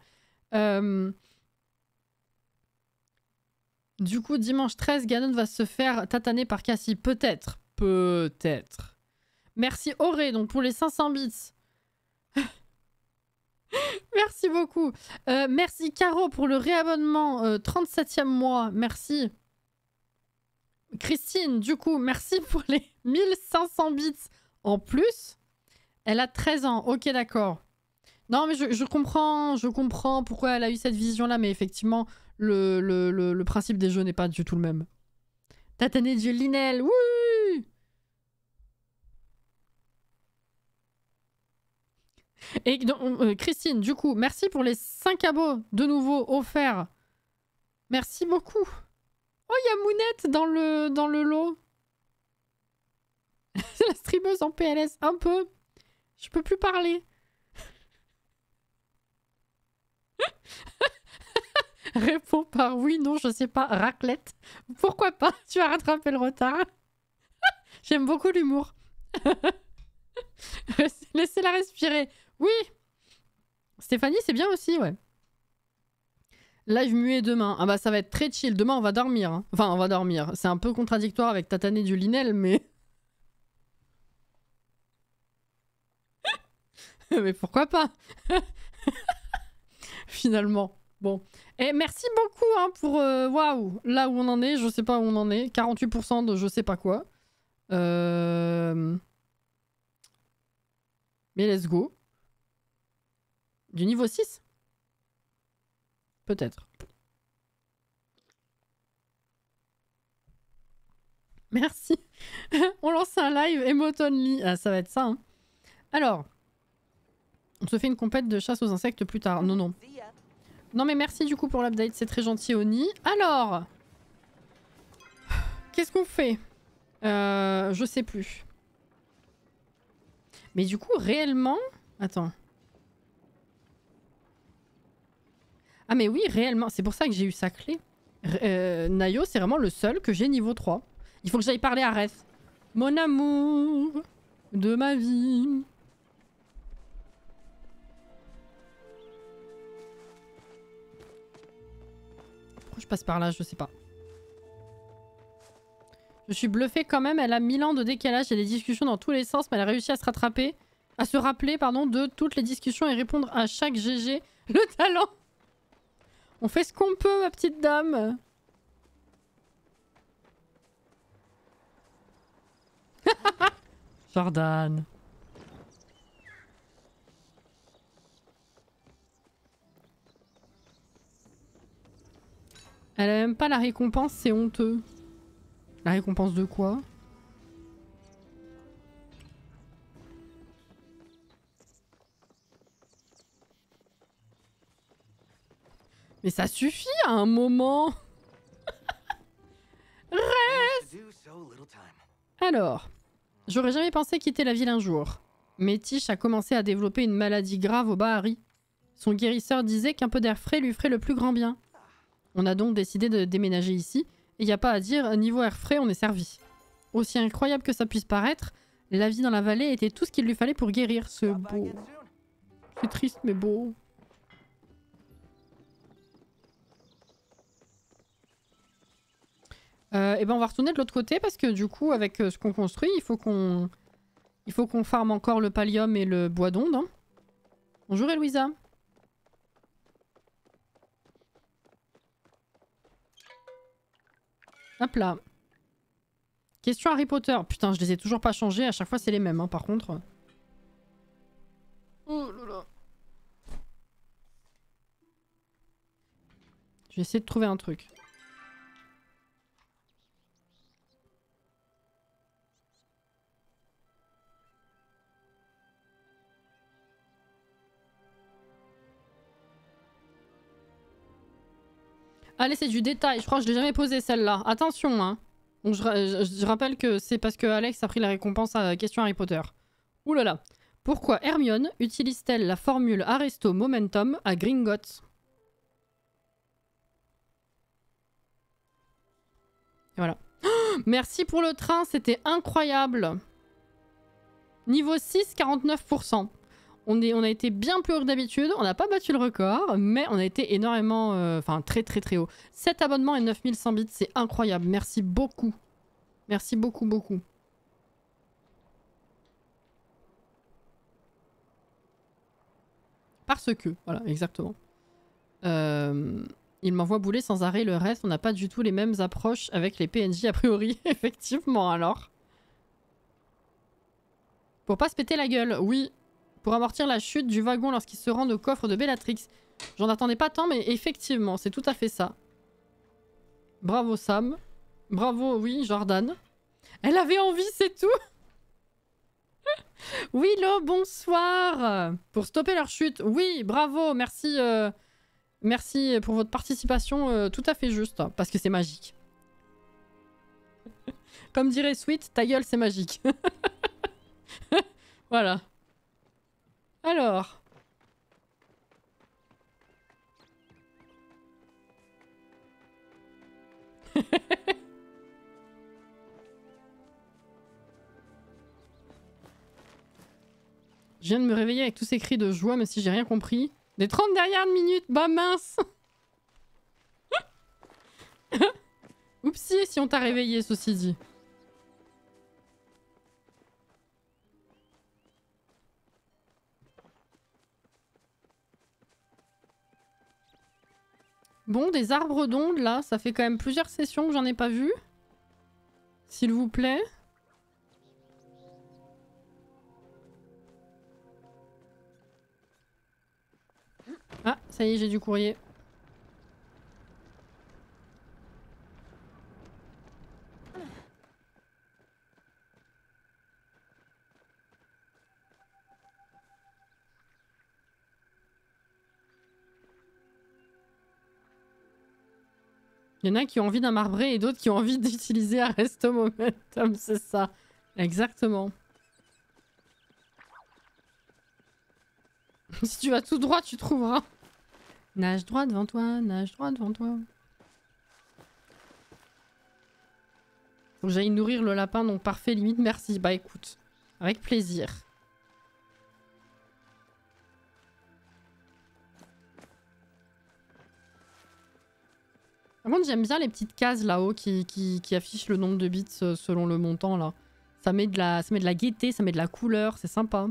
Du coup, dimanche 13, Ganon va se faire tataner par Cassie. Peut-être. Merci Auré, donc pour les 500 bits. Merci beaucoup. Merci Caro pour le réabonnement. 37e mois. Merci. Christine, du coup, merci pour les 1500 bits en plus. Elle a 13 ans. Ok, d'accord. Non, mais je comprends pourquoi elle a eu cette vision-là, mais effectivement, le principe des jeux n'est pas du tout le même. Tataner du Linel, oui. Et donc, Christine, du coup, merci pour les 5 abos de nouveau offerts. Merci beaucoup. Oh, il y a Mounette dans le lot. C'est la streameuse en PLS, un peu. Je peux plus parler. Réponds par oui, non, je sais pas. Raclette. Pourquoi pas? Tu as rattrapé le retard. J'aime beaucoup l'humour. Laissez-la respirer. Oui. Stéphanie, c'est bien aussi, ouais. Live muet demain. Ah bah ça va être très chill. Demain, on va dormir. Hein. Enfin, on va dormir. C'est un peu contradictoire avec Tatané du Linel, mais... mais pourquoi pas? Finalement. Bon. Et merci beaucoup hein, pour... Waouh. Là où on en est, je sais pas où on en est. 48% de je sais pas quoi. Mais let's go. Du niveau 6? Peut-être. Merci. On lance un live Emotonly. Ah, ça va être ça. Hein. Alors. On se fait une compète de chasse aux insectes plus tard. Non, non. Non, mais merci du coup pour l'update. C'est très gentil, Oni. Alors. Qu'est-ce qu'on fait? Je sais plus. Mais du coup, réellement... Attends. Ah mais oui, réellement. C'est pour ça que j'ai eu sa clé. Nayo, c'est vraiment le seul que j'ai niveau 3. Il faut que j'aille parler à Reth. Mon amour de ma vie. Pourquoi je passe par là? Je sais pas. Je suis bluffée quand même. Elle a 1000 ans de décalage. Il y a des discussions dans tous les sens, mais elle a réussi à se rattraper. À se rappeler, pardon, de toutes les discussions et répondre à chaque GG. Le talent. On fait ce qu'on peut, ma petite dame. Jordan. Elle a même pas la récompense, c'est honteux. La récompense de quoi? Mais ça suffit à un moment. Reste. Alors, j'aurais jamais pensé quitter la ville un jour. Mais Tish a commencé à développer une maladie grave au Bahari. Son guérisseur disait qu'un peu d'air frais lui ferait le plus grand bien. On a donc décidé de déménager ici. Et y a pas à dire, niveau air frais, on est servi. Aussi incroyable que ça puisse paraître, la vie dans la vallée était tout ce qu'il lui fallait pour guérir. C'est beau. C'est triste mais beau. Et ben on va retourner de l'autre côté parce que du coup avec ce qu'on construit il faut qu'on farme encore le pallium et le bois d'onde. Hein. Bonjour Eloïsa. Hop là. Question Harry Potter. Putain je les ai toujours pas changés, à chaque fois c'est les mêmes hein, par contre. Oh là là. Je vais essayer de trouver un truc. Allez, c'est du détail. Je crois que je l'ai jamais posé celle-là. Attention, hein. Donc, je rappelle que c'est parce que Alex a pris la récompense à la question Harry Potter. Ouh là là. Pourquoi Hermione utilise-t-elle la formule Arresto Momentum à Gringotts? Et voilà. Oh, merci pour le train, c'était incroyable. Niveau 6, 49%. On a été bien plus haut que d'habitude, on n'a pas battu le record, mais on a été énormément... Enfin, très très très haut. 7 abonnements et 9100 bits, c'est incroyable. Merci beaucoup. Merci beaucoup, beaucoup. Parce que, voilà, exactement. Il m'envoie bouler sans arrêt le reste. On n'a pas du tout les mêmes approches avec les PNJ a priori. Effectivement, alors. Pour pas se péter la gueule, oui. Pour amortir la chute du wagon lorsqu'il se rend au coffre de Bellatrix. J'en attendais pas tant, mais effectivement, c'est tout à fait ça. Bravo Sam. Bravo, oui, Jordan. Elle avait envie, c'est tout. Oui, Lo, bonsoir. Pour stopper leur chute. Oui, bravo, merci. Merci pour votre participation tout à fait juste. Parce que c'est magique. Comme dirait Sweet, ta gueule, c'est magique. Voilà. Alors. Je viens de me réveiller avec tous ces cris de joie, même si j'ai rien compris. Des 30 dernières minutes, bah mince. Oupsie, si on t'a réveillé, ceci dit. Bon, des arbres d'ondes, là, ça fait quand même plusieurs sessions que j'en ai pas vu. S'il vous plaît. Ah, ça y est, j'ai du courrier. Il y en a qui ont envie d'un marbré et d'autres qui ont envie d'utiliser Arrest Momentum, c'est ça. Exactement. Si tu vas tout droit, tu trouveras. Nage droit devant toi, nage droit devant toi. Faut que j'aille nourrir le lapin, donc parfait, limite, merci. Bah écoute, avec plaisir. Par contre, j'aime bien les petites cases là-haut qui affichent le nombre de bits selon le montant là. Ça met de la gaieté, ça met de la couleur, c'est sympa.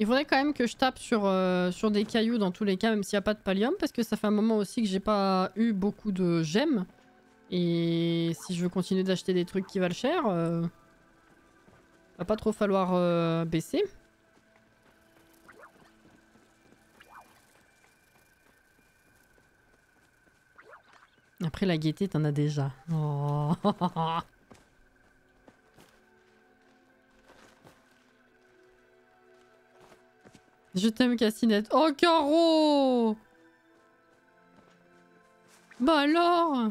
Il faudrait quand même que je tape sur des cailloux dans tous les cas, même s'il n'y a pas de pallium, parce que ça fait un moment aussi que j'ai pas eu beaucoup de gemmes. Et si je veux continuer d'acheter des trucs qui valent cher, va pas trop falloir baisser. Après la gaieté, t'en as déjà. Oh. Je t'aime, Cassinette. Oh, Caro! Bah alors!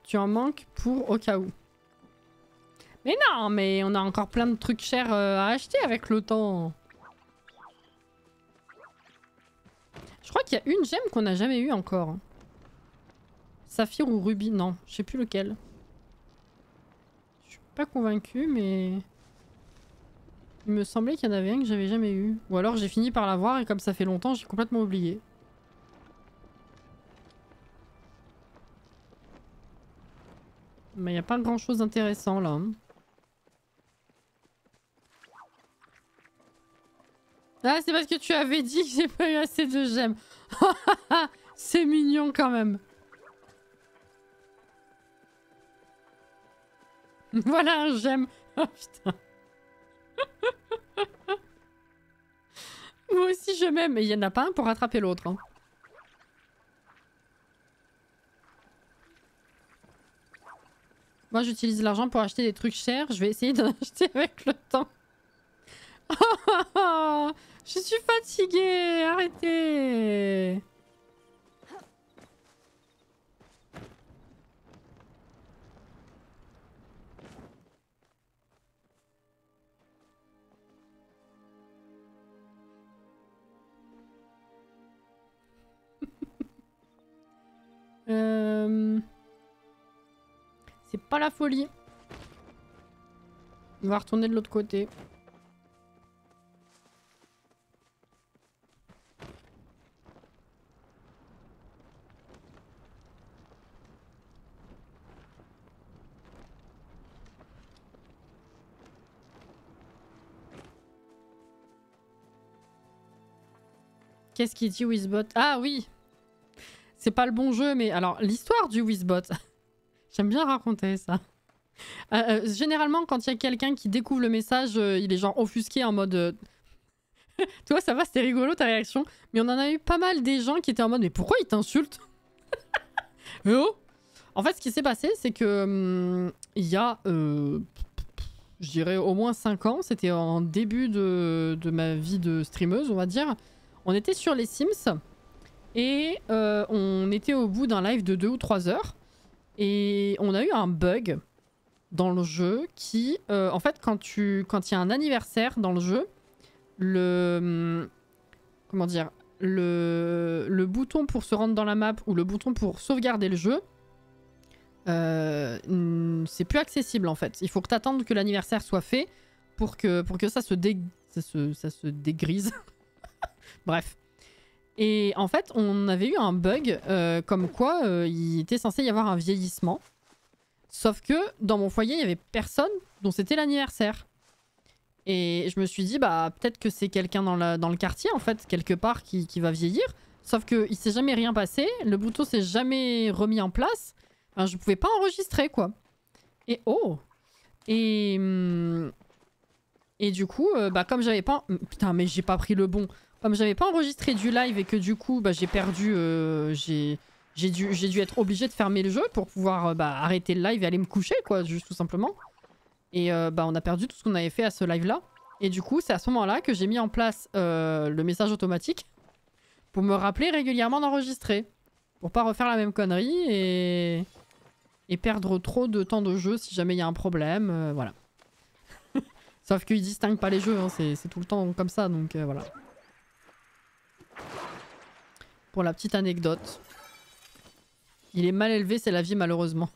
Tu en manques pour au cas où. Mais non, mais on a encore plein de trucs chers à acheter avec le temps. Je crois qu'il y a une gemme qu'on n'a jamais eue encore. Saphir ou rubis, non, je sais plus lequel. Je suis pas convaincue, mais... Il me semblait qu'il y en avait un que j'avais jamais eu. Ou alors j'ai fini par l'avoir et comme ça fait longtemps, j'ai complètement oublié. Mais il n'y a pas grand chose d'intéressant là. Ah, c'est parce que tu avais dit que j'ai pas eu assez de gemmes. C'est mignon quand même. Voilà un gemme. Oh putain. Moi aussi je m'aime, mais il n'y en a pas un pour rattraper l'autre. Hein. Moi j'utilise l'argent pour acheter des trucs chers. Je vais essayer d'en acheter avec le temps. Je suis fatiguée. Arrêtez. C'est pas la folie. On va retourner de l'autre côté. Qu'est-ce qu'il dit Wizbot? Ah oui. C'est pas le bon jeu, mais alors l'histoire du Wizbot. J'aime bien raconter ça. Généralement, quand il y a quelqu'un qui découvre le message, il est genre offusqué en mode... Tu vois, ça va, c'était rigolo ta réaction. Mais on en a eu pas mal des gens qui étaient en mode mais pourquoi il t'insulte? Oh. En fait, ce qui s'est passé, c'est que il y a, je dirais au moins 5 ans, c'était en début de ma vie de streameuse, on va dire. On était sur les Sims et on était au bout d'un live de 2 ou 3 heures et on a eu un bug dans le jeu qui... en fait, quand il y a un anniversaire dans le jeu, comment dire, le bouton pour se rendre dans la map ou le bouton pour sauvegarder le jeu, c'est plus accessible en fait. Il faut que tu attendes que l'anniversaire soit fait pour que ça se dégrise. Bref. Et en fait, on avait eu un bug comme quoi il était censé y avoir un vieillissement. Sauf que dans mon foyer, il y avait personne dont c'était l'anniversaire. Et je me suis dit, bah peut-être que c'est quelqu'un dans le quartier, en fait, quelque part, qui va vieillir. Sauf qu'il s'est jamais rien passé, le bouton s'est jamais remis en place. Enfin, je pouvais pas enregistrer, quoi. Et oh! Et du coup, bah comme j'avais pas... Putain, mais j'ai pas pris le bon. Comme j'avais pas enregistré du live et que du coup, bah j'ai perdu... J'ai dû être obligé de fermer le jeu pour pouvoir arrêter le live et aller me coucher, quoi, juste tout simplement. Et bah on a perdu tout ce qu'on avait fait à ce live-là. Et du coup, c'est à ce moment-là que j'ai mis en place le message automatique pour me rappeler régulièrement d'enregistrer. Pour pas refaire la même connerie et perdre trop de temps de jeu si jamais il y a un problème, voilà. Sauf qu'ils distinguent pas les jeux, hein, c'est tout le temps comme ça, donc voilà. Pour la petite anecdote. Il est mal élevé, c'est la vie malheureusement.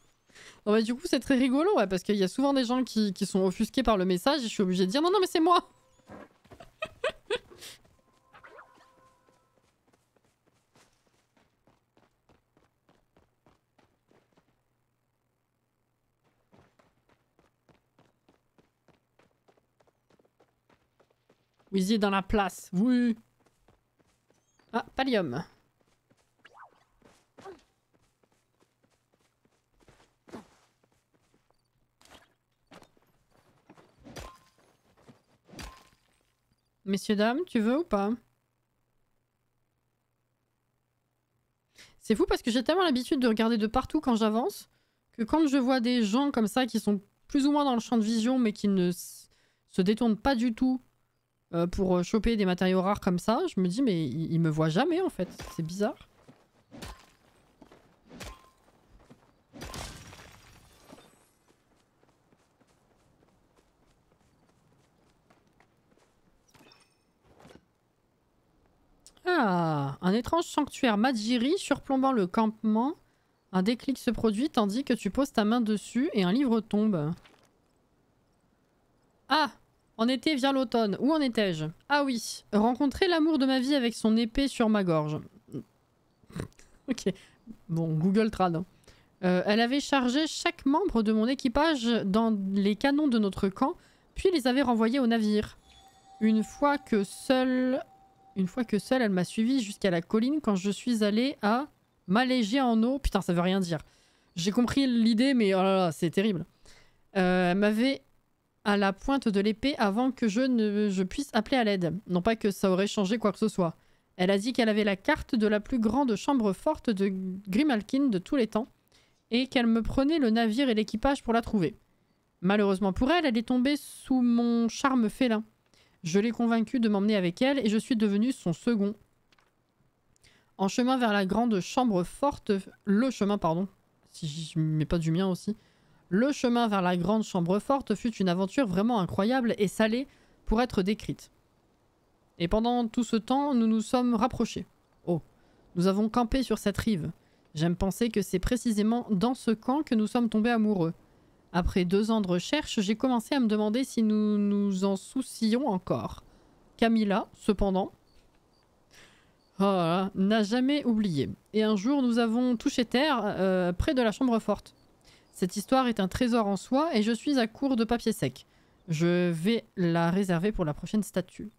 Bon, bah, du coup c'est très rigolo, ouais, parce qu'il y a souvent des gens qui sont offusqués par le message et je suis obligée de dire non non mais c'est moi. Wheezy est dans la place, oui. Ah, Pallium. Messieurs, dames, tu veux ou pas? C'est fou parce que j'ai tellement l'habitude de regarder de partout quand j'avance que quand je vois des gens comme ça qui sont plus ou moins dans le champ de vision mais qui ne se détournent pas du tout pour choper des matériaux rares comme ça, je me dis mais ils me voient jamais en fait, c'est bizarre. Ah, un étrange sanctuaire Majiri surplombant le campement. Un déclic se produit tandis que tu poses ta main dessus et un livre tombe. Ah, en été vient l'automne. Où en étais-je? Ah oui, rencontrer l'amour de ma vie avec son épée sur ma gorge. Ok, bon, Google Trad. Hein. Elle avait chargé chaque membre de mon équipage dans les canons de notre camp, puis les avait renvoyés au navire. Une fois que seule, elle m'a suivi jusqu'à la colline quand je suis allé à m'alléger en eau. Putain, ça veut rien dire. J'ai compris l'idée, mais oh là là, c'est terrible. Elle m'avait à la pointe de l'épée avant que je puisse appeler à l'aide. Non pas que ça aurait changé quoi que ce soit. Elle a dit qu'elle avait la carte de la plus grande chambre forte de Grimalkin de tous les temps et qu'elle me prenait le navire et l'équipage pour la trouver. Malheureusement pour elle, elle est tombée sous mon charme félin. Je l'ai convaincue de m'emmener avec elle et je suis devenu son second. En chemin vers la grande chambre forte... Le chemin, pardon. Si je mets pas du mien aussi. Le chemin vers la grande chambre forte fut une aventure vraiment incroyable et salée pour être décrite. Et pendant tout ce temps, nous nous sommes rapprochés. Oh, nous avons campé sur cette rive. J'aime penser que c'est précisément dans ce camp que nous sommes tombés amoureux. Après 2 ans de recherche, j'ai commencé à me demander si nous nous en soucions encore. Camilla, cependant, n'a jamais oublié. Et un jour, nous avons touché terre près de la chambre forte. Cette histoire est un trésor en soi et je suis à court de papier sec. Je vais la réserver pour la prochaine statue.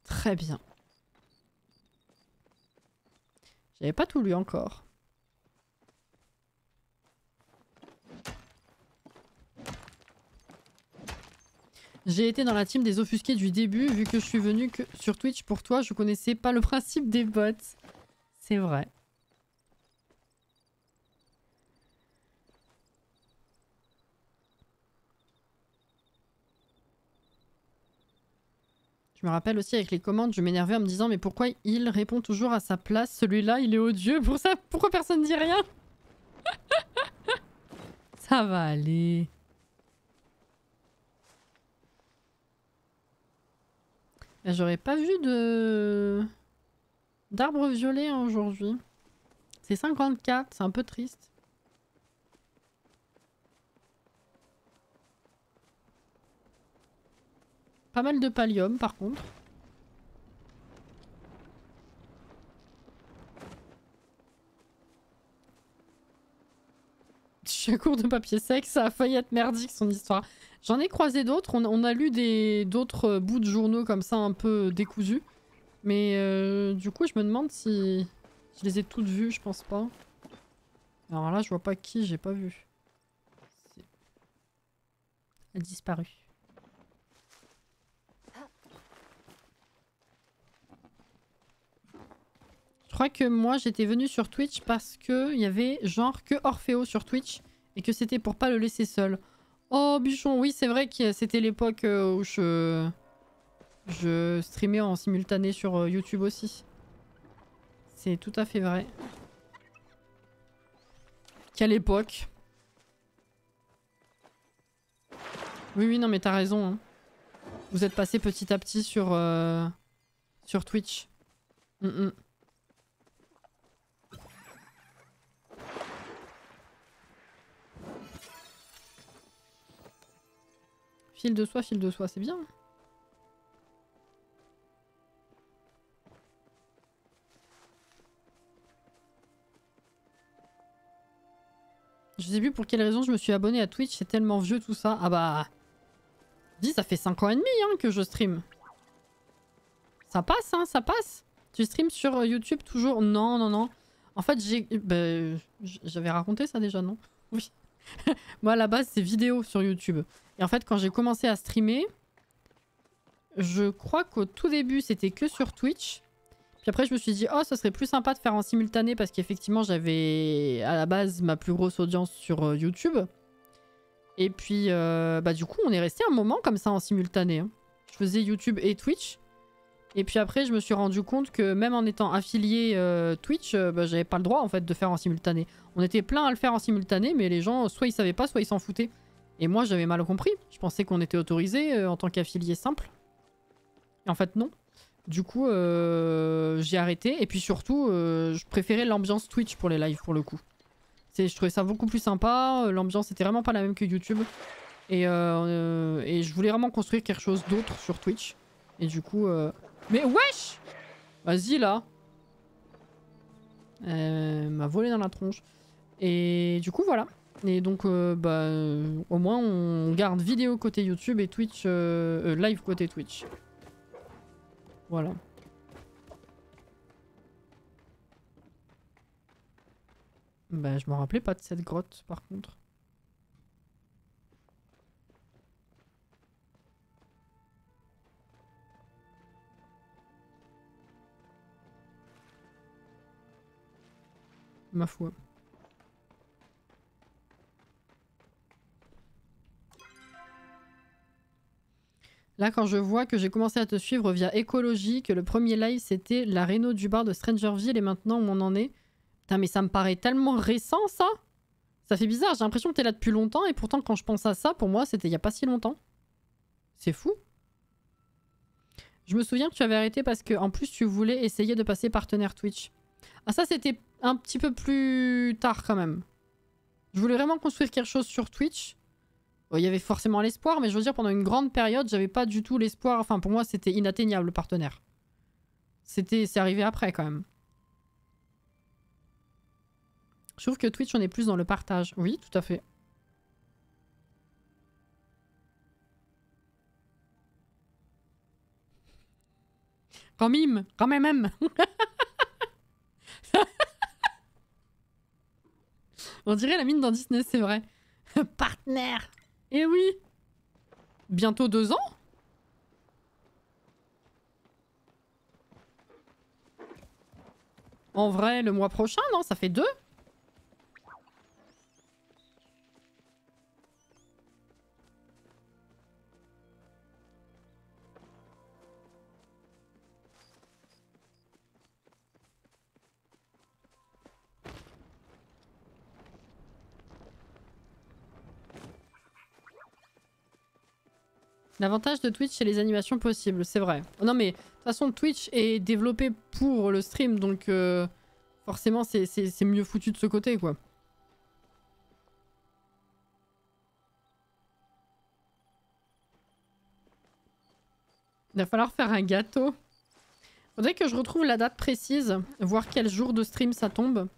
Très bien. J'avais pas tout lu encore. J'ai été dans la team des offusqués du début, vu que je suis venu sur Twitch pour toi, je connaissais pas le principe des bots. C'est vrai. Je me rappelle aussi avec les commandes, je m'énervais en me disant mais pourquoi il répond toujours à sa place? Celui-là, il est odieux pourquoi personne dit rien? Ça va aller. J'aurais pas vu de d'arbre violet hein, aujourd'hui. C'est 54, c'est un peu triste. Pas mal de pallium par contre. Je suis à court de papier sec, ça a failli être merdique son histoire. J'en ai croisé d'autres, on a lu d'autres bouts de journaux comme ça un peu décousus. Mais du coup je me demande si je les ai toutes vues, je pense pas. Alors là je vois pas qui, j'ai pas vu. Elle a disparu. Je crois que moi j'étais venue sur Twitch parce que il y avait genre que Orfeo sur Twitch et que c'était pour pas le laisser seul. Oh Bichon, oui c'est vrai que c'était l'époque où je streamais en simultané sur YouTube aussi. C'est tout à fait vrai. Quelle époque. Oui oui non mais t'as raison. Hein. Vous êtes passé petit à petit sur Twitch. Fil de soie, c'est bien. Je sais plus pour quelle raison je me suis abonné à Twitch, c'est tellement vieux tout ça. Ah bah... Dis, ça fait 5 ans et demi hein, que je stream. Ça passe, hein, ça passe. Tu streams sur YouTube toujours? Non, non, non. En fait, j'avais raconté ça déjà, non? Oui. Moi, à la base, c'est vidéo sur YouTube. Et en fait, quand j'ai commencé à streamer, je crois qu'au tout début, c'était que sur Twitch. Puis après, je me suis dit, oh, ça serait plus sympa de faire en simultané parce qu'effectivement, j'avais à la base ma plus grosse audience sur YouTube. Et puis, bah, du coup, on est resté un moment comme ça en simultané. Hein. Je faisais YouTube et Twitch. Et puis après, je me suis rendu compte que même en étant affilié Twitch, bah, j'avais pas le droit en fait de faire en simultané. On était plein à le faire en simultané, mais les gens, soit ils savaient pas, soit ils s'en foutaient. Et moi, j'avais mal compris. Je pensais qu'on était autorisé en tant qu'affilié simple. Et en fait, non. Du coup, j'ai arrêté. Et puis surtout, je préférais l'ambiance Twitch pour les lives, pour le coup. Je trouvais ça beaucoup plus sympa. L'ambiance était vraiment pas la même que YouTube. Et je voulais vraiment construire quelque chose d'autre sur Twitch. Et du coup... Mais wesh! Vas-y, là. M'a volé dans la tronche. Et du coup, voilà. Et donc, au moins, on garde vidéo côté YouTube et Twitch... live côté Twitch. Voilà. Bah, je me rappelais pas de cette grotte, par contre. Ma foi. Là, quand je vois que j'ai commencé à te suivre via Écologie, que le premier live c'était la réno du bar de Strangerville et maintenant où on en est. Putain, mais ça me paraît tellement récent ça! Ça fait bizarre, j'ai l'impression que t'es là depuis longtemps et pourtant quand je pense à ça, pour moi c'était il y a pas si longtemps. C'est fou. Je me souviens que tu avais arrêté parce que en plus tu voulais essayer de passer partenaire Twitch. Ah ça c'était un petit peu plus tard quand même. Je voulais vraiment construire quelque chose sur Twitch. Il y avait forcément l'espoir, mais je veux dire pendant une grande période j'avais pas du tout l'espoir. Enfin pour moi c'était inatteignable le partenaire. C'est arrivé après quand même. Je trouve que Twitch on est plus dans le partage. Oui tout à fait. Quand même. On dirait la mine dans Disney, c'est vrai. Partenaire. Eh oui. Bientôt 2 ans. En vrai, le mois prochain, non? Ça fait 2. L'avantage de Twitch, c'est les animations possibles, c'est vrai. Non mais, de toute façon, Twitch est développé pour le stream, donc forcément, c'est mieux foutu de ce côté, quoi. Il va falloir faire un gâteau. Faudrait que je retrouve la date précise, voir quel jour de stream ça tombe.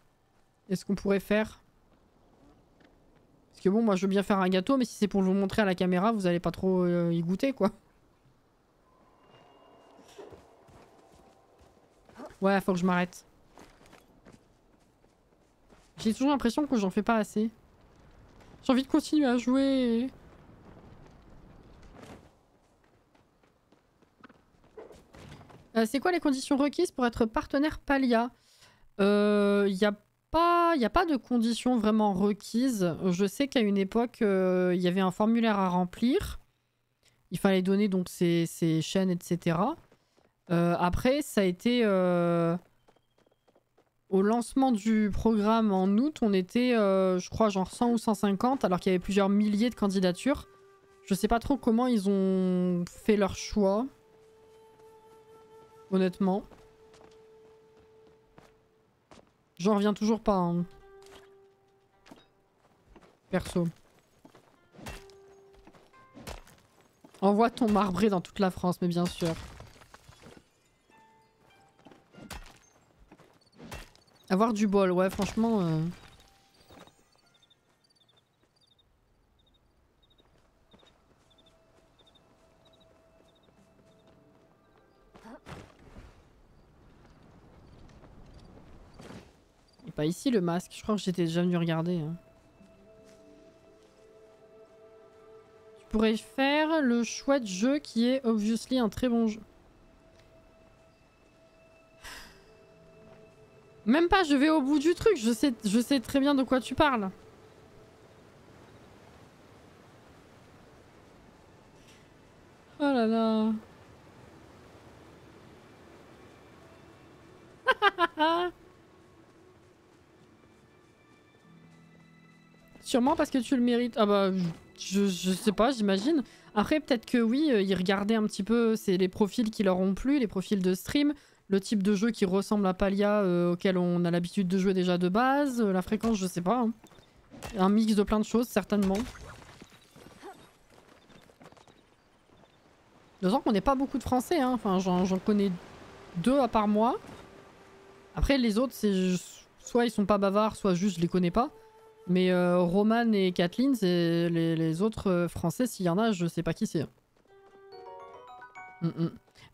Et ce qu'on pourrait faire. Parce que bon, moi je veux bien faire un gâteau, mais si c'est pour vous montrer à la caméra, vous allez pas trop y goûter, quoi. Ouais, faut que je m'arrête. J'ai toujours l'impression que j'en fais pas assez. J'ai envie de continuer à jouer. C'est quoi les conditions requises pour être partenaire Palia? Y a pas de conditions vraiment requises. Je sais qu'à une époque, il y avait un formulaire à remplir. Il fallait donner donc ses chaînes, etc. Après, ça a été... Au lancement du programme en août, on était, je crois, genre 100 ou 150, alors qu'il y avait plusieurs milliers de candidatures. Je sais pas trop comment ils ont fait leur choix. Honnêtement. J'en reviens toujours pas, hein. Perso. Envoie ton marbré dans toute la France, mais bien sûr. Avoir du bol, ouais, franchement... Il est pas ici le masque, je crois que j'étais déjà venu regarder. Hein. Tu pourrais faire le chouette jeu qui est obviously un très bon jeu. Même pas, je vais au bout du truc, je sais très bien de quoi tu parles. Oh là là. Sûrement parce que tu le mérites. Ah bah, je sais pas, j'imagine. Après, peut-être que oui, ils regardaient un petit peu c'est les profils qui leur ont plu, les profils de stream, le type de jeu qui ressemble à Palia auquel on a l'habitude de jouer déjà de base, la fréquence, je sais pas. Hein. Un mix de plein de choses, certainement. D'autant qu'on n'est pas beaucoup de Français, hein. Enfin, j'en connais 2 à part moi. Après, les autres, c'est soit ils sont pas bavards, soit juste je les connais pas. Mais Roman et Kathleen, c'est les autres français, s'il y en a, je sais pas qui c'est.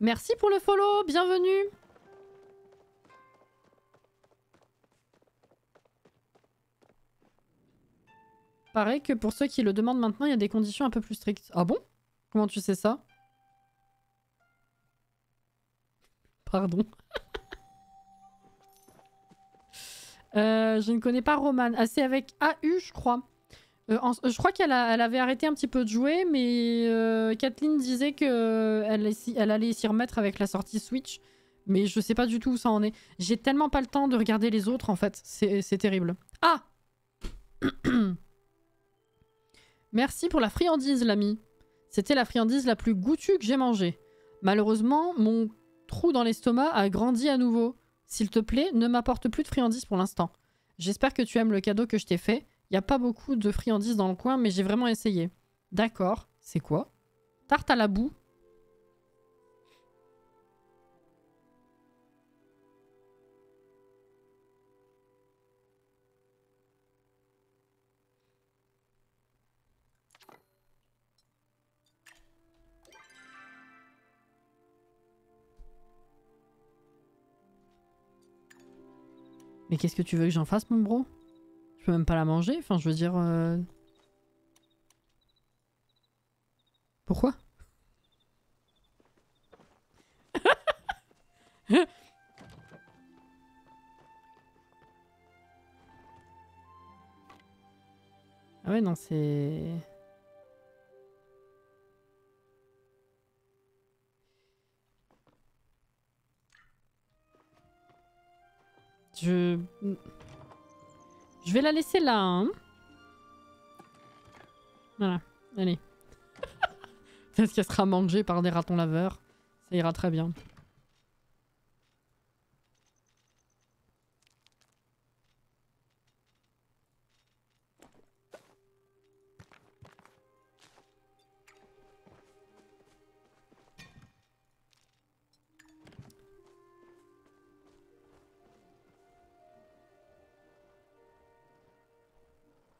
Merci pour le follow, bienvenue. Pareil que pour ceux qui le demandent maintenant, il y a des conditions un peu plus strictes. Ah bon? Comment tu sais ça? Pardon. Je ne connais pas Roman. Ah, c'est avec AU, je crois. Je crois qu'elle avait arrêté un petit peu de jouer, mais Kathleen disait qu'elle allait s'y remettre avec la sortie Switch. Mais je sais pas du tout où ça en est. J'ai tellement pas le temps de regarder les autres, en fait. C'est terrible. Ah! Merci pour la friandise, l'ami. C'était la friandise la plus goûtue que j'ai mangée. Malheureusement, mon trou dans l'estomac a grandi à nouveau. S'il te plaît, ne m'apporte plus de friandises pour l'instant. J'espère que tu aimes le cadeau que je t'ai fait. Il n'y a pas beaucoup de friandises dans le coin, mais j'ai vraiment essayé. D'accord. C'est quoi? Tarte à la boue. Mais qu'est-ce que tu veux que j'en fasse, mon bro? Je peux même pas la manger. Enfin, je veux dire... Pourquoi? Ah ouais, non, c'est... Je vais la laisser là, hein. Voilà, allez. Peut-être qu'elle sera mangée par des ratons laveurs. Ça ira très bien.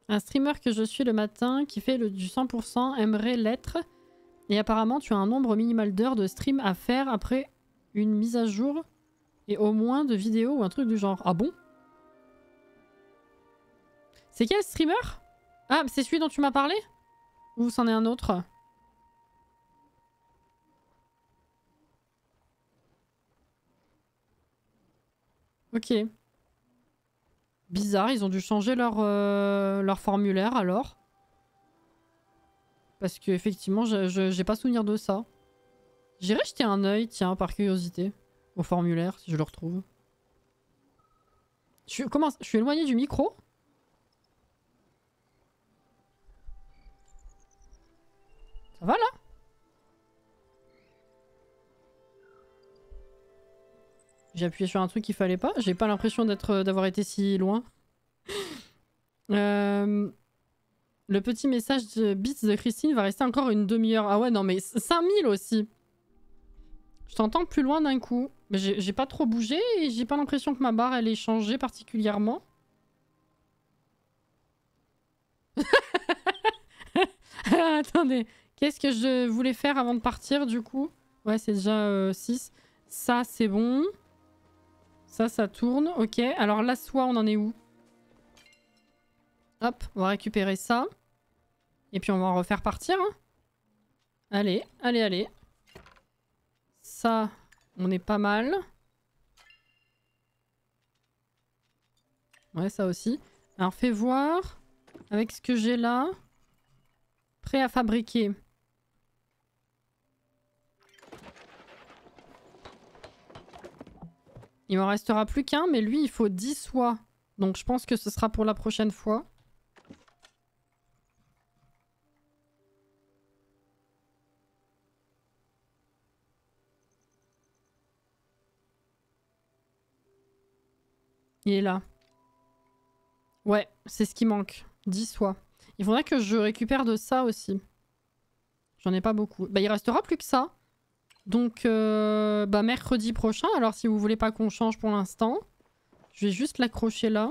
Un streamer que je suis le matin qui fait du 100% aimerait l'être. Et apparemment, tu as un nombre minimal d'heures de stream à faire après une mise à jour et au moins de vidéos ou un truc du genre. Ah bon? C'est quel streamer? Ah, c'est celui dont tu m'as parlé? Ou c'en est un autre? Ok. Bizarre, ils ont dû changer leur formulaire alors. Parce que effectivement, j'ai pas souvenir de ça. J'irai jeter un œil, tiens, par curiosité, au formulaire, si je le retrouve. Je suis éloigné du micro? Ça va là? J'ai appuyé sur un truc qu'il fallait pas. J'ai pas l'impression d'avoir été si loin. Le petit message de Beats de Christine va rester encore une demi-heure. Ah ouais, non mais 5000 aussi. Je t'entends plus loin d'un coup. Mais j'ai pas trop bougé et j'ai pas l'impression que ma barre elle ait changé particulièrement. Attendez. Qu'est-ce que je voulais faire avant de partir du coup? Ouais, c'est déjà 6. Ça, c'est bon. Ça tourne. Ok. Alors la soie, on en est où? Hop, on va récupérer ça. Et puis on va en refaire partir. Hein. Allez, allez, allez. Ça, on est pas mal. Ouais, ça aussi. Alors fais voir. Avec ce que j'ai là. Prêt à fabriquer. Il m'en restera plus qu'un, mais lui, il faut 10 soies. Donc je pense que ce sera pour la prochaine fois. Il est là. Ouais, c'est ce qui manque. 10 soies. Il faudrait que je récupère de ça aussi. J'en ai pas beaucoup. Bah il restera plus que ça. Donc bah mercredi prochain, alors si vous voulez pas qu'on change pour l'instant. Je vais juste l'accrocher là.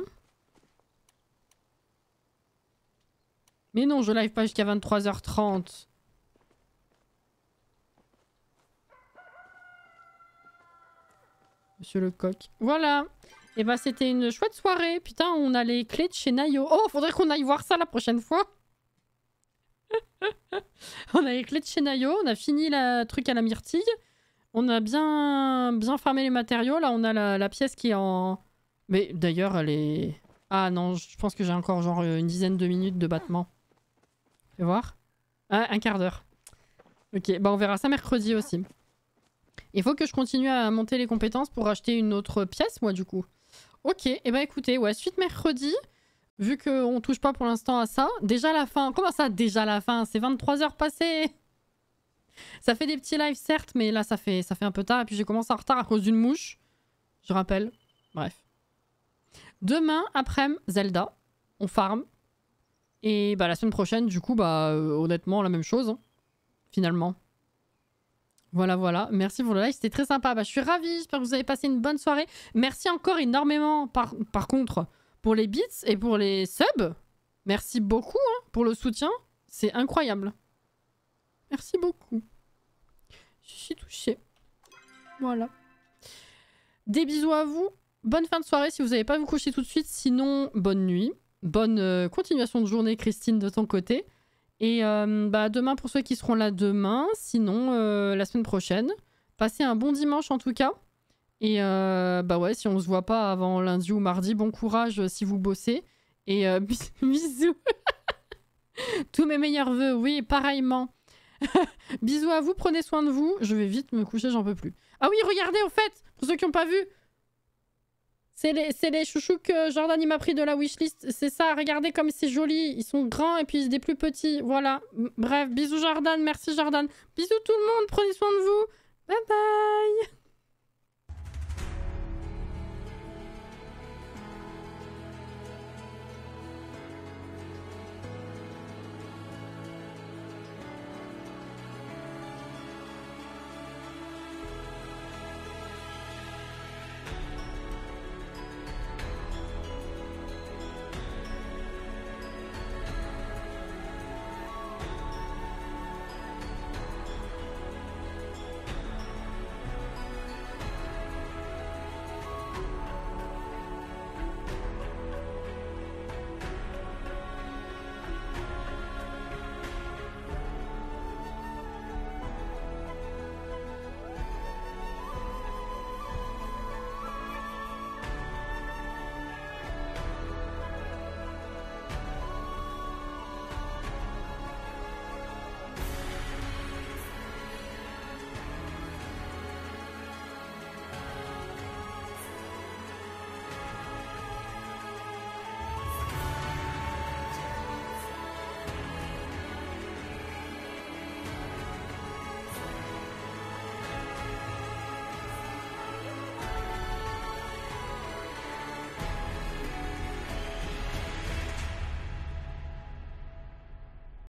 Mais non, je live pas jusqu'à 23h30. Monsieur le coq. Voilà. Et bah c'était une chouette soirée. Putain, on a les clés de chez Nayo. Oh, faudrait qu'on aille voir ça la prochaine fois. On a les clés de chez Nayo. On a fini le truc à la myrtille. On a bien farmé les matériaux. Là, on a la pièce qui est en... Mais d'ailleurs, elle est... Ah non, je pense que j'ai encore genre une dizaine de minutes de battement. Fais voir. Ah, un quart d'heure. Ok, bah on verra ça mercredi aussi. Il faut que je continue à monter les compétences pour acheter une autre pièce, moi, du coup. Ok, et bah écoutez, ouais, suite mercredi, vu qu'on touche pas pour l'instant à ça, déjà la fin. Comment ça, déjà la fin? C'est 23h passées. Ça fait des petits lives, certes, mais là, ça fait un peu tard. Et puis j'ai commencé en retard à cause d'une mouche. Je rappelle. Bref. Demain, après-midi, Zelda. On farm. Et bah la semaine prochaine, du coup, bah honnêtement, la même chose. Hein, finalement. Voilà, voilà. Merci pour le live, c'était très sympa. Bah, je suis ravie, j'espère que vous avez passé une bonne soirée. Merci encore énormément, par contre, pour les bits et pour les subs. Merci beaucoup hein, pour le soutien. C'est incroyable. Merci beaucoup. Je suis touchée. Voilà. Des bisous à vous. Bonne fin de soirée si vous n'avez pas vous coucher tout de suite. Sinon, bonne nuit. Bonne continuation de journée, Christine, de ton côté. Et bah demain pour ceux qui seront là demain, sinon la semaine prochaine. Passez un bon dimanche en tout cas. Et bah ouais, si on se voit pas avant lundi ou mardi, bon courage si vous bossez. Et bisous. Tous mes meilleurs vœux, oui, pareillement. Bisous à vous, prenez soin de vous. Je vais vite me coucher, j'en peux plus. Ah oui, regardez au fait, pour ceux qui n'ont pas vu. C'est les chouchous que Jordan il m'a pris de la wishlist. C'est ça, regardez comme c'est joli. Ils sont grands et puis des plus petits. Voilà. Bref, bisous Jordan, merci Jordan. Bisous tout le monde, prenez soin de vous. Bye bye.